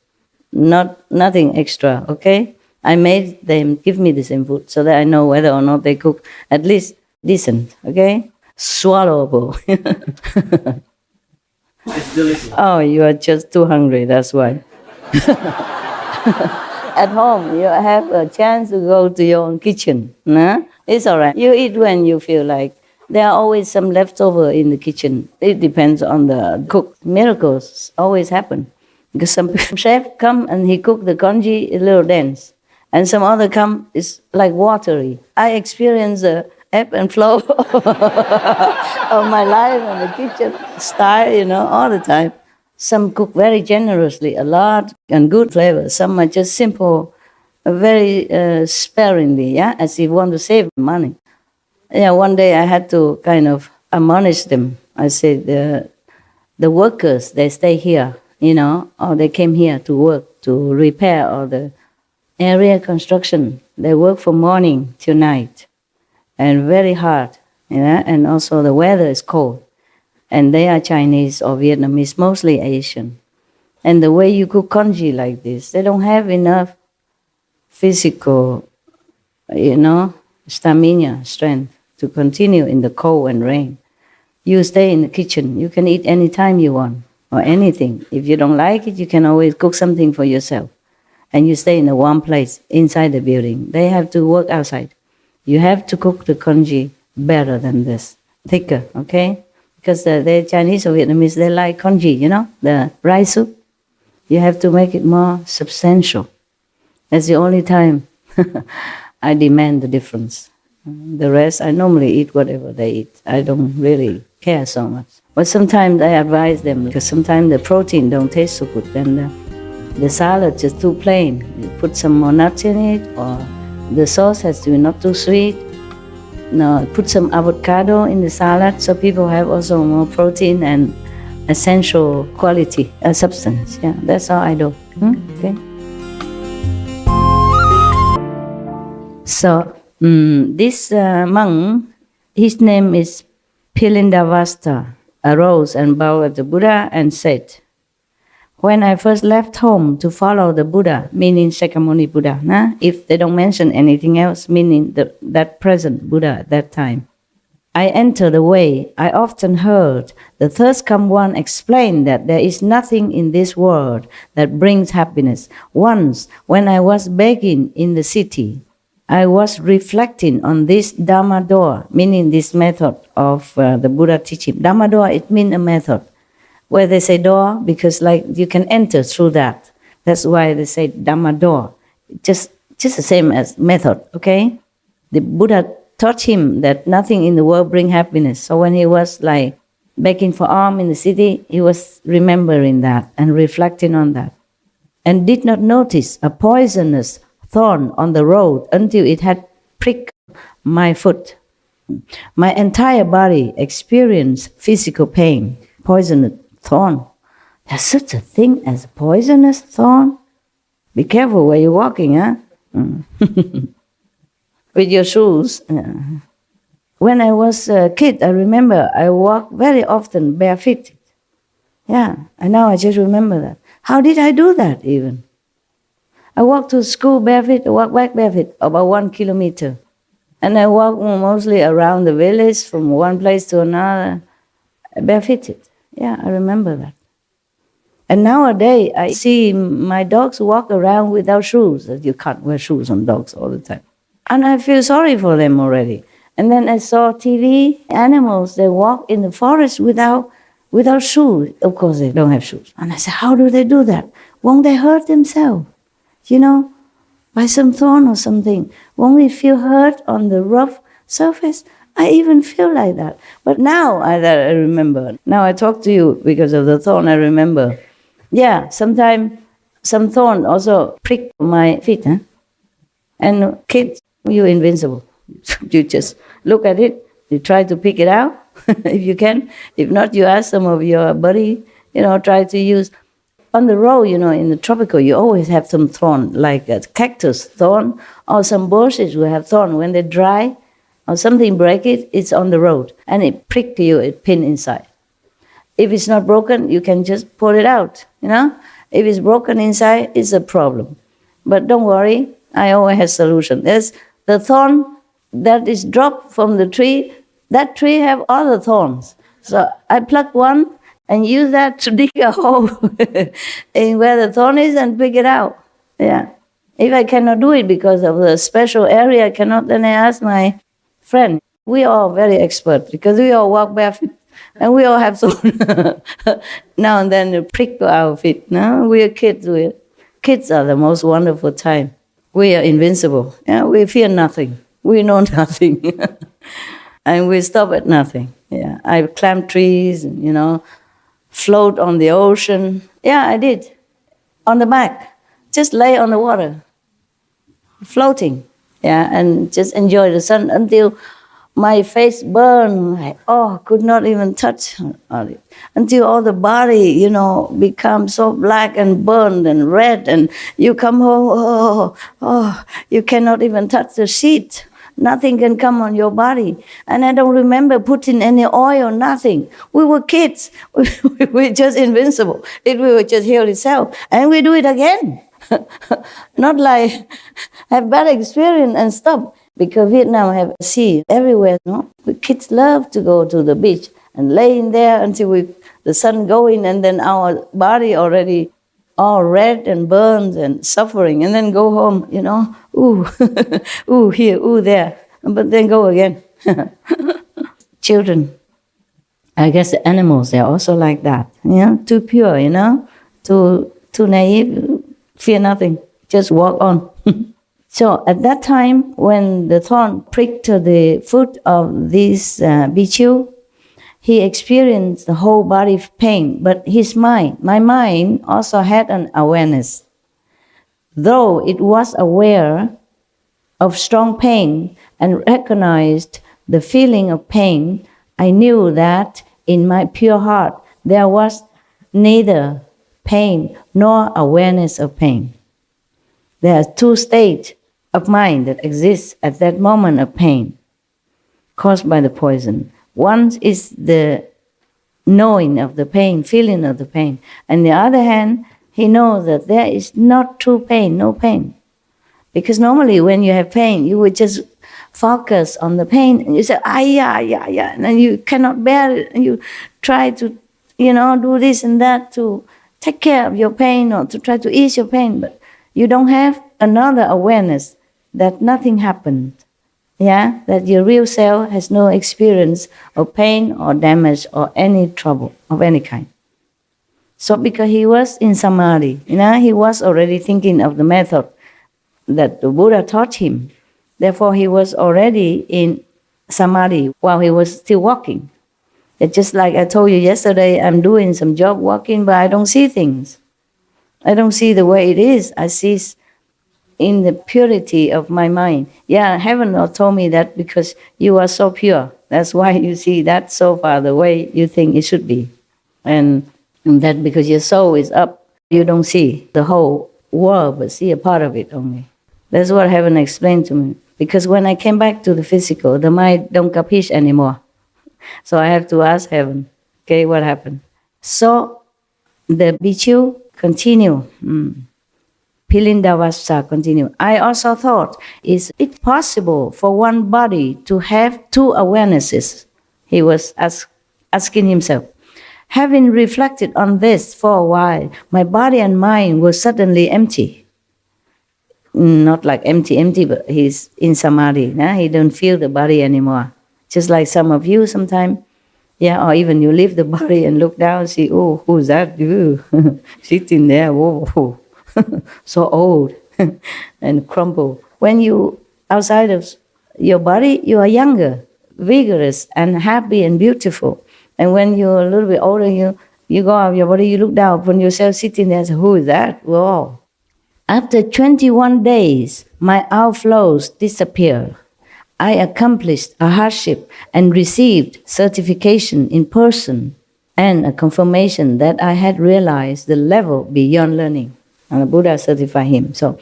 Nothing extra, okay? I made them give me the same food so that I know whether or not they cook at least decent, okay? Swallowable. It's delicious. Oh, you are just too hungry, that's why. At home, you have a chance to go to your own kitchen. Nah? It's all right. You eat when you feel like. There are always some leftover in the kitchen. It depends on the cook. Miracles always happen. Because some chef come and he cook the congee a little dense. And some other come, it's like watery. I experience the ebb and flow of my life in the kitchen style, all the time. Some cook very generously, a lot, and good flavor. Some are just simple, very sparingly, as if want to save money. One day I had to kind of admonish them. I said, the workers, they stay here, or they came here to work, to repair all the area construction. They work from morning till night, and very hard, and also the weather is cold. And they are Chinese or Vietnamese, mostly Asian. And the way you cook congee like this, they don't have enough physical, stamina, strength to continue in the cold and rain. You stay in the kitchen. You can eat any time you want or anything. If you don't like it, you can always cook something for yourself. And you stay in a warm place inside the building. They have to work outside. You have to cook the congee better than this, thicker, okay? Because the Chinese or Vietnamese, they like congee, the rice soup. You have to make it more substantial. That's the only time I demand the difference. The rest, I normally eat whatever they eat. I don't really care so much. But sometimes I advise them, because sometimes the protein don't taste so good. And the salad just too plain. You put some more nuts in it, or the sauce has to be not too sweet. No, put some avocado in the salad so people have also more protein and essential quality, substance. Yeah, that's how I do. Okay. So this monk, his name is Pilindavasta, arose and bowed at the Buddha and said, "When I first left home to follow the Buddha," meaning Shakyamuni Buddha, if they don't mention anything else, meaning that present Buddha at that time, "I entered the way. I often heard the thirst come one explain that there is nothing in this world that brings happiness. Once, when I was begging in the city, I was reflecting on this Dhamma door," meaning this method of the Buddha teaching. Dhamma door, it means a method. Where they say door, because like you can enter through that. That's why they say Dhamma door. Just the same as method, okay? The Buddha taught him that nothing in the world brings happiness. So when he was like begging for alms in the city, he was remembering that and reflecting on that. And did not notice a poisonous thorn on the road until it had pricked my foot. My entire body experienced physical pain. Poisonous thorn. There's such a thing as a poisonous thorn? Be careful where you're walking, huh? With your shoes. When I was a kid, I remember I walked very often barefooted. Yeah, and now I just remember that. How did I do that even? I walk to school barefoot, I walk back barefoot, about 1 kilometer. And I walk mostly around the village from one place to another, barefooted. Yeah, I remember that. And nowadays, I see my dogs walk around without shoes. You can't wear shoes on dogs all the time. And I feel sorry for them already. And then I saw TV animals, they walk in the forest without shoes. Of course, they don't have shoes. And I said, how do they do that? Won't they hurt themselves? You know, by some thorn or something. Won't they feel hurt on the rough surface? I even feel like that. But now I remember. Now I talk to you because of the thorn, I remember. Yeah, sometimes some thorn also prick my feet. Huh? And kids, you're invincible. You just look at it, you try to pick it out if you can. If not, you ask some of your buddy, try to use. On the road, in the tropical, you always have some thorn, like a cactus thorn, or some bushes will have thorn. When they dry, or something break it, it's on the road, and it prick you, it pin inside. If it's not broken, you can just pull it out, If it's broken inside, it's a problem. But don't worry, I always have solution. There's the thorn that is dropped from the tree. That tree have other thorns. So I pluck one and use that to dig a hole in where the thorn is and pick it out. Yeah. If I cannot do it because of the special area, I cannot, then I ask my friend. We are all very expert because we all walk barefoot and we all have thorn. Now and then to prick our feet. No? We are kids. Kids are the most wonderful time. We are invincible. Yeah? We fear nothing. We know nothing. And we stop at nothing. Yeah. I climb trees, float on the ocean. Yeah, I did. On the back. Just lay on the water. Floating. Yeah, and just enjoy the sun until my face burned. Could not even touch it. Until all the body, becomes so black and burned and red. And you come home, you cannot even touch the sheet. Nothing can come on your body. And I don't remember putting any oil, nothing. We were kids. We were just invincible. It will just heal itself. And we do it again. Not like have bad experience and stop. Because Vietnam have sea everywhere. No? The kids love to go to the beach and lay in there until the sun going, and then our body already all red and burned and suffering, and then go home, ooh, ooh here, ooh there, but then go again. Children, I guess the animals, they're also like that, too pure, too naive, fear nothing, just walk on. So at that time, when the thorn pricked the foot of this Bhikkhu, he experienced the whole body pain, but my mind also had an awareness. Though it was aware of strong pain and recognized the feeling of pain, I knew that in my pure heart there was neither pain nor awareness of pain. There are two states of mind that exist at that moment of pain caused by the poison. One is the knowing of the pain, feeling of the pain. On the other hand, he knows that there is not true pain, no pain. Because normally when you have pain, you would just focus on the pain and you say, yeah, and then you cannot bear it and you try to, do this and that to take care of your pain or to try to ease your pain, but you don't have another awareness that nothing happened. Yeah, that your real self has no experience of pain or damage or any trouble of any kind. So because he was in samadhi, he was already thinking of the method that the Buddha taught him. Therefore, he was already in samadhi while he was still walking. It's just like I told you yesterday, I'm doing some job walking, but I don't see things. I don't see the way it is. I see in the purity of my mind. Yeah, heaven told me that because you are so pure. That's why you see that so far the way you think it should be. And that because your soul is up, you don't see the whole world, but see a part of it only. That's what heaven explained to me. Because when I came back to the physical, the mind don't capiche anymore. So I have to ask heaven, okay, what happened? So the Bhikkhu continue. Pilindavasa continued, I also thought, is it possible for one body to have two awarenesses? He was asking himself. Having reflected on this for a while, my body and mind were suddenly empty. Not like empty, but he's in samadhi. He don't feel the body anymore. Just like some of you sometimes, or even you leave the body and look down and see, oh, who's that? You sitting there, whoa. So old and crumpled. When you outside of your body, you are younger, vigorous, and happy and beautiful. And when you're a little bit older, you go out of your body, you look down upon yourself sitting there and say, who is that? Whoa. After 21 days, my outflows disappeared. I accomplished a hardship and received certification in person and a confirmation that I had realized the level beyond learning. And the Buddha certified him. So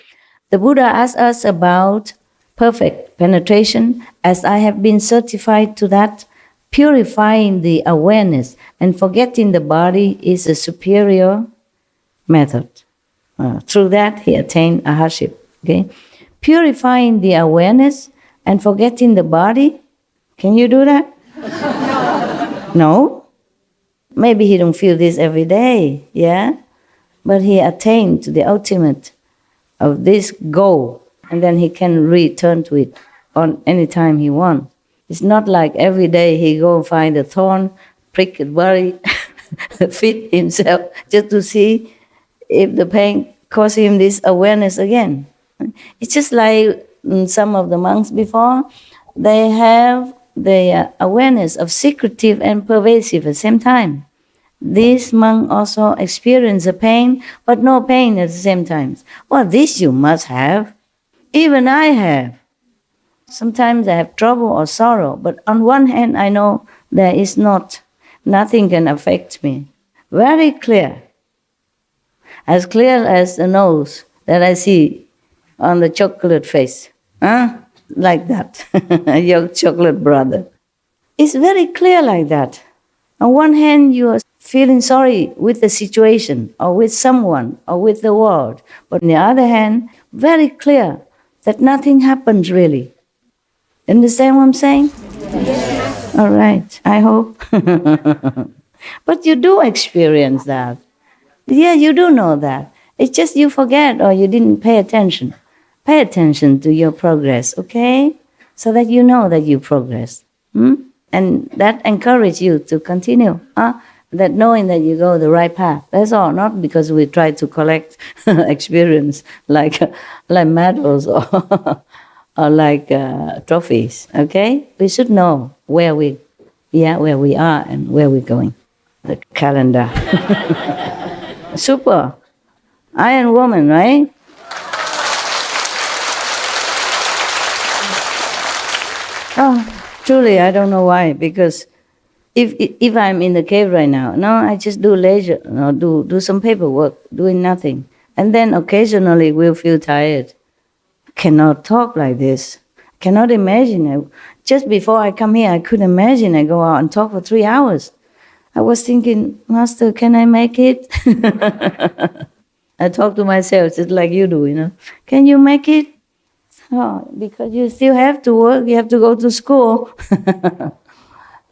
the Buddha asked us about perfect penetration. As I have been certified to that, purifying the awareness and forgetting the body is a superior method. Through that, he attained a hardship. Okay, purifying the awareness and forgetting the body. Can you do that? No. Maybe he don't feel this every day. But he attained to the ultimate of this goal, and then he can return to it on any time he wants. It's not like every day he go find a thorn, prick his body, fit himself just to see if the pain cause him this awareness again. It's just like some of the monks before, they have the awareness of secretive and pervasive at the same time. This monk also experienced the pain, but no pain at the same time. Well, this you must have. Even I have. Sometimes I have trouble or sorrow, but on one hand I know there is nothing can affect me. Very clear. As clear as the nose that I see on the chocolate face. Like that. Your chocolate brother. It's very clear like that. On one hand, you are feeling sorry with the situation or with someone or with the world. But on the other hand, very clear that nothing happens really. Understand what I'm saying? Yes. All right, I hope. But you do experience that. Yeah, you do know that. It's just you forget or you didn't pay attention. Pay attention to your progress, okay? So that you know that you progress. And that encourages you to continue. That knowing that you go the right path. That's all. Not because we try to collect experience like medals or like trophies. Okay, we should know where we are and where we're going. The calendar. Super. Iron woman, right? Truly, I don't know why, because if I'm in the cave right now, I just do leisure, do some paperwork, doing nothing. And then occasionally we'll feel tired. Cannot talk like this. Cannot imagine it. Just before I come here, I couldn't imagine I go out and talk for 3 hours. I was thinking, Master, can I make it? I talk to myself just like you do, Can you make it? Because you still have to work, you have to go to school.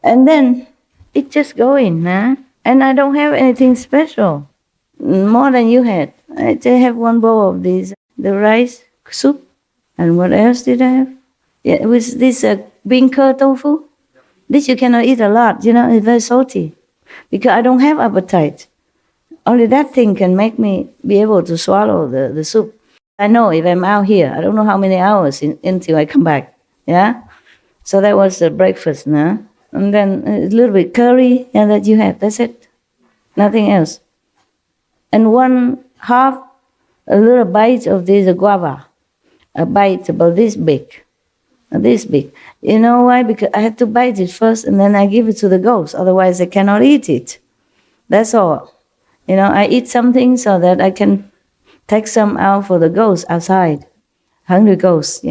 And then it's just going, and I don't have anything special, more than you had. I just have one bowl of these, the rice soup, and what else did I have? Yeah, it was this bean curd tofu. This you cannot eat a lot, it's very salty, because I don't have appetite. Only that thing can make me be able to swallow the soup. I know if I'm out here, I don't know how many hours until I come back. So that was the breakfast, and then a little bit curry, that you have. That's it. Nothing else. And a little bite of this guava, a bite about this big. You know why? Because I had to bite it first, and then I give it to the ghost. Otherwise, I cannot eat it. That's all. I eat something so that I can take some out for the ghosts outside. Hungry ghosts,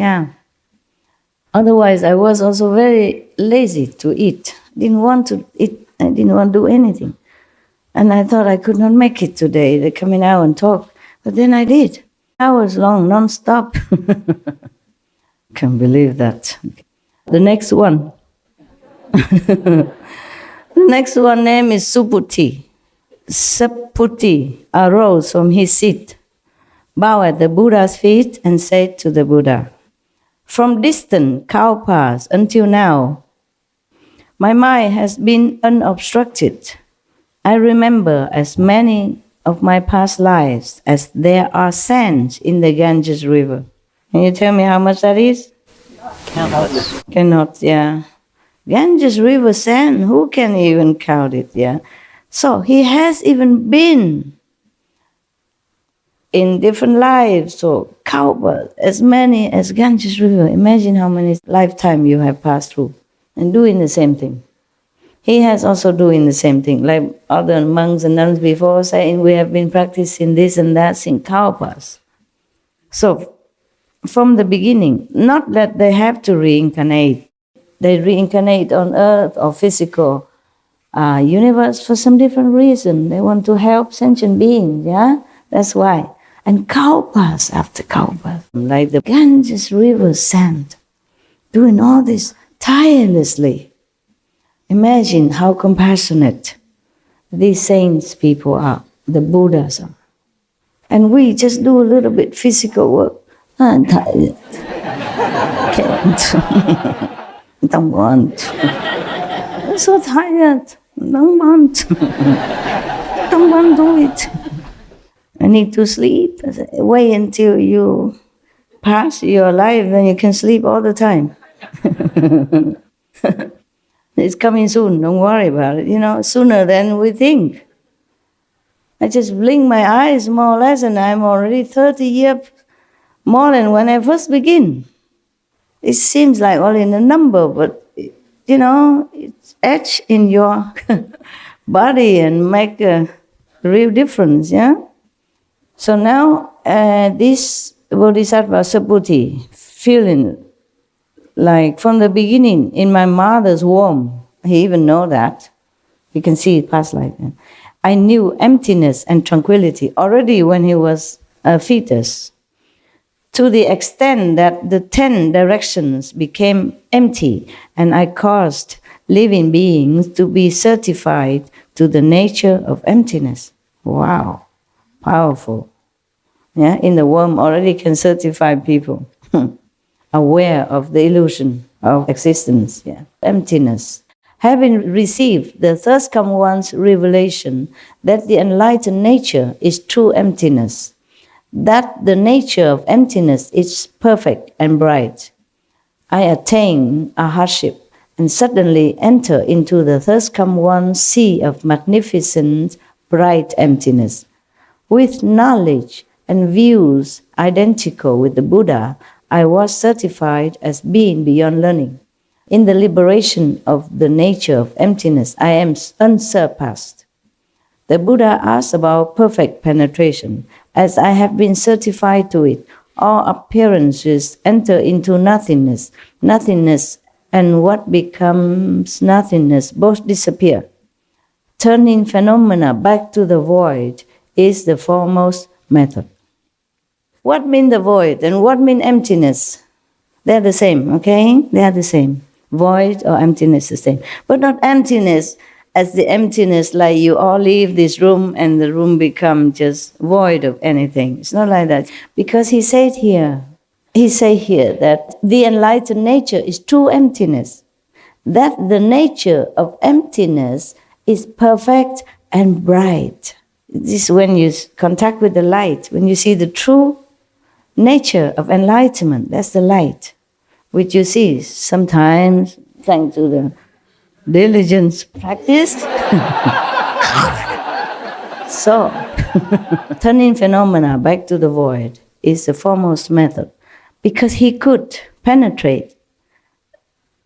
Otherwise, I was also very lazy to eat. Didn't want to eat. I didn't want to do anything. And I thought I could not make it today, coming out and talk. But then I did. hours long, non-stop. Can't believe that. The next one. The next one name is Suputi. Saputi arose from his seat, bowed at the Buddha's feet, and said to the Buddha, "From distant kalpas until now, my mind has been unobstructed. I remember as many of my past lives as there are sands in the Ganges River." Can you tell me how much that is? Countless. Cannot, yeah. Ganges River sand, who can even count it, yeah? So he has even been in different lives, so kalpa, as many as Ganges River. Imagine how many lifetimes you have passed through and doing the same thing. He has also doing the same thing, like other monks and nuns before saying, we have been practicing this and that since kalpas. So, from the beginning, not that they have to reincarnate. They reincarnate on earth or physical universe for some different reason. They want to help sentient beings, yeah? That's why. And kalpas after kalpas, like the Ganges River sand, doing all this tirelessly. Imagine how compassionate these saints people are, the Buddhas are. And we just do a little bit physical work. I'm tired. Can't. Don't want. I'm so tired. Don't want. Don't want to do it. I need to sleep. Wait until you pass your life, then you can sleep all the time. It's coming soon, don't worry about it. You know, sooner than we think. I just blink my eyes more or less and I'm already 30 years more than when I first begin. It seems like only a number, but you know, it's etched in your body and make a real difference, yeah? So now this Bodhisattva Saputi, feeling like from the beginning in my mother's womb, he even know that. You can see it past life. I knew emptiness and tranquility already when he was a fetus, to the extent that the 10 directions became empty and I caused living beings to be certified to the nature of emptiness. Wow, powerful. Yeah, in the womb already can certify people aware of the illusion of existence, yeah, emptiness. Having received the Third Come One's revelation that the enlightened nature is true emptiness, that the nature of emptiness is perfect and bright, I attain a hardship and suddenly enter into the Third Come One sea of magnificent, bright emptiness. With knowledge and views identical with the Buddha, I was certified as being beyond learning. In the liberation of the nature of emptiness, I am unsurpassed. The Buddha asked about perfect penetration. As I have been certified to it, all appearances enter into nothingness. Nothingness and what becomes nothingness both disappear. Turning phenomena back to the void is the foremost method. What mean the void and what mean emptiness? They're the same, okay? They are the same. Void or emptiness the same. But not emptiness as the emptiness like you all leave this room and the room become just void of anything. It's not like that. Because he said here that the enlightened nature is true emptiness. That the nature of emptiness is perfect and bright. This is when you contact with the light, when you see the true nature of enlightenment, that's the light, which you see sometimes, thanks to the diligence practice. So, turning phenomena back to the void is the foremost method, because he could penetrate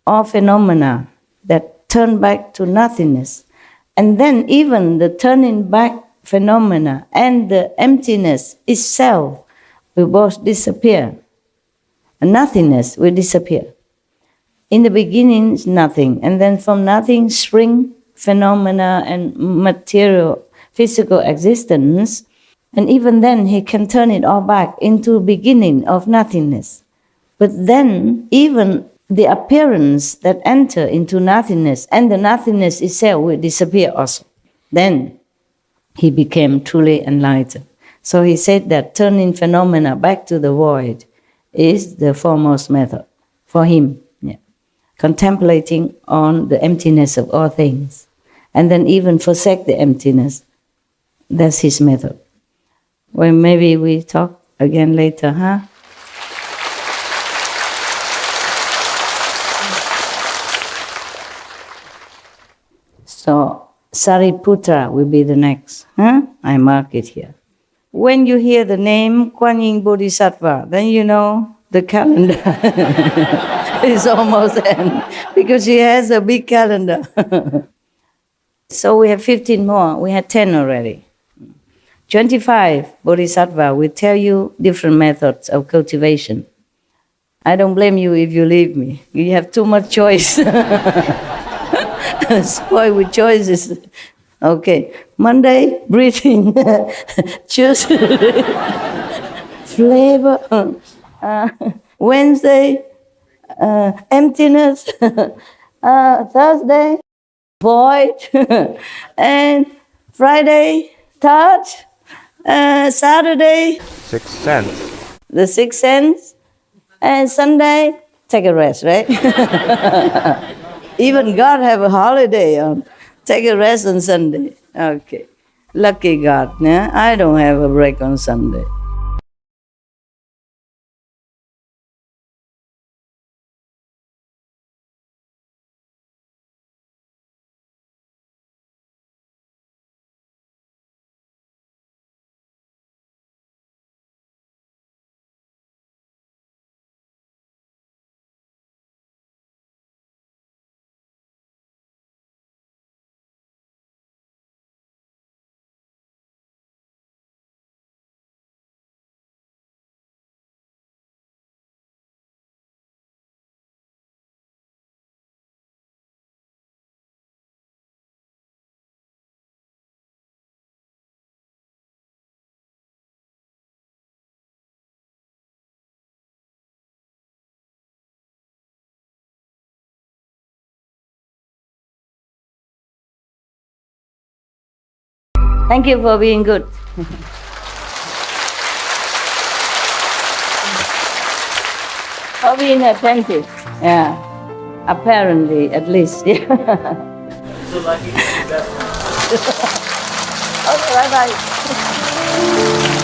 all phenomena that turn back to nothingness. And then even the turning back phenomena and the emptiness itself will both disappear. And nothingness will disappear. In the beginning, it's nothing. And then from nothing spring phenomena and material, physical existence. And even then, he can turn it all back into beginning of nothingness. But then, even the appearance that enter into nothingness and the nothingness itself will disappear also. Then he became truly enlightened. So he said that turning phenomena back to the void is the foremost method for him. Yeah. Contemplating on the emptiness of all things. And then even forsake the emptiness. That's his method. Well, maybe we talk again later, huh? So, Sariputra will be the next. Huh? I mark it here. When you hear the name Kuan Yin Bodhisattva, then you know the calendar is almost end, because she has a big calendar. So we have 15 more. We had 10 already. 25 Bodhisattva will tell you different methods of cultivation. I don't blame you if you leave me. You have too much choice. Spoiled with choices. Okay. Monday, breathing. Tuesday, flavor. Wednesday, emptiness. Thursday, void. And Friday, touch. Saturday, Sixth sense. the sixth sense. And Sunday, take a rest, right? Even God have a holiday on. Take a rest on Sunday. Okay. Lucky God. Yeah? I don't have a break on Sunday. Thank you for being good. For being attentive. Yeah. Apparently, at least. Yeah. So lucky to be best. Okay, bye-bye.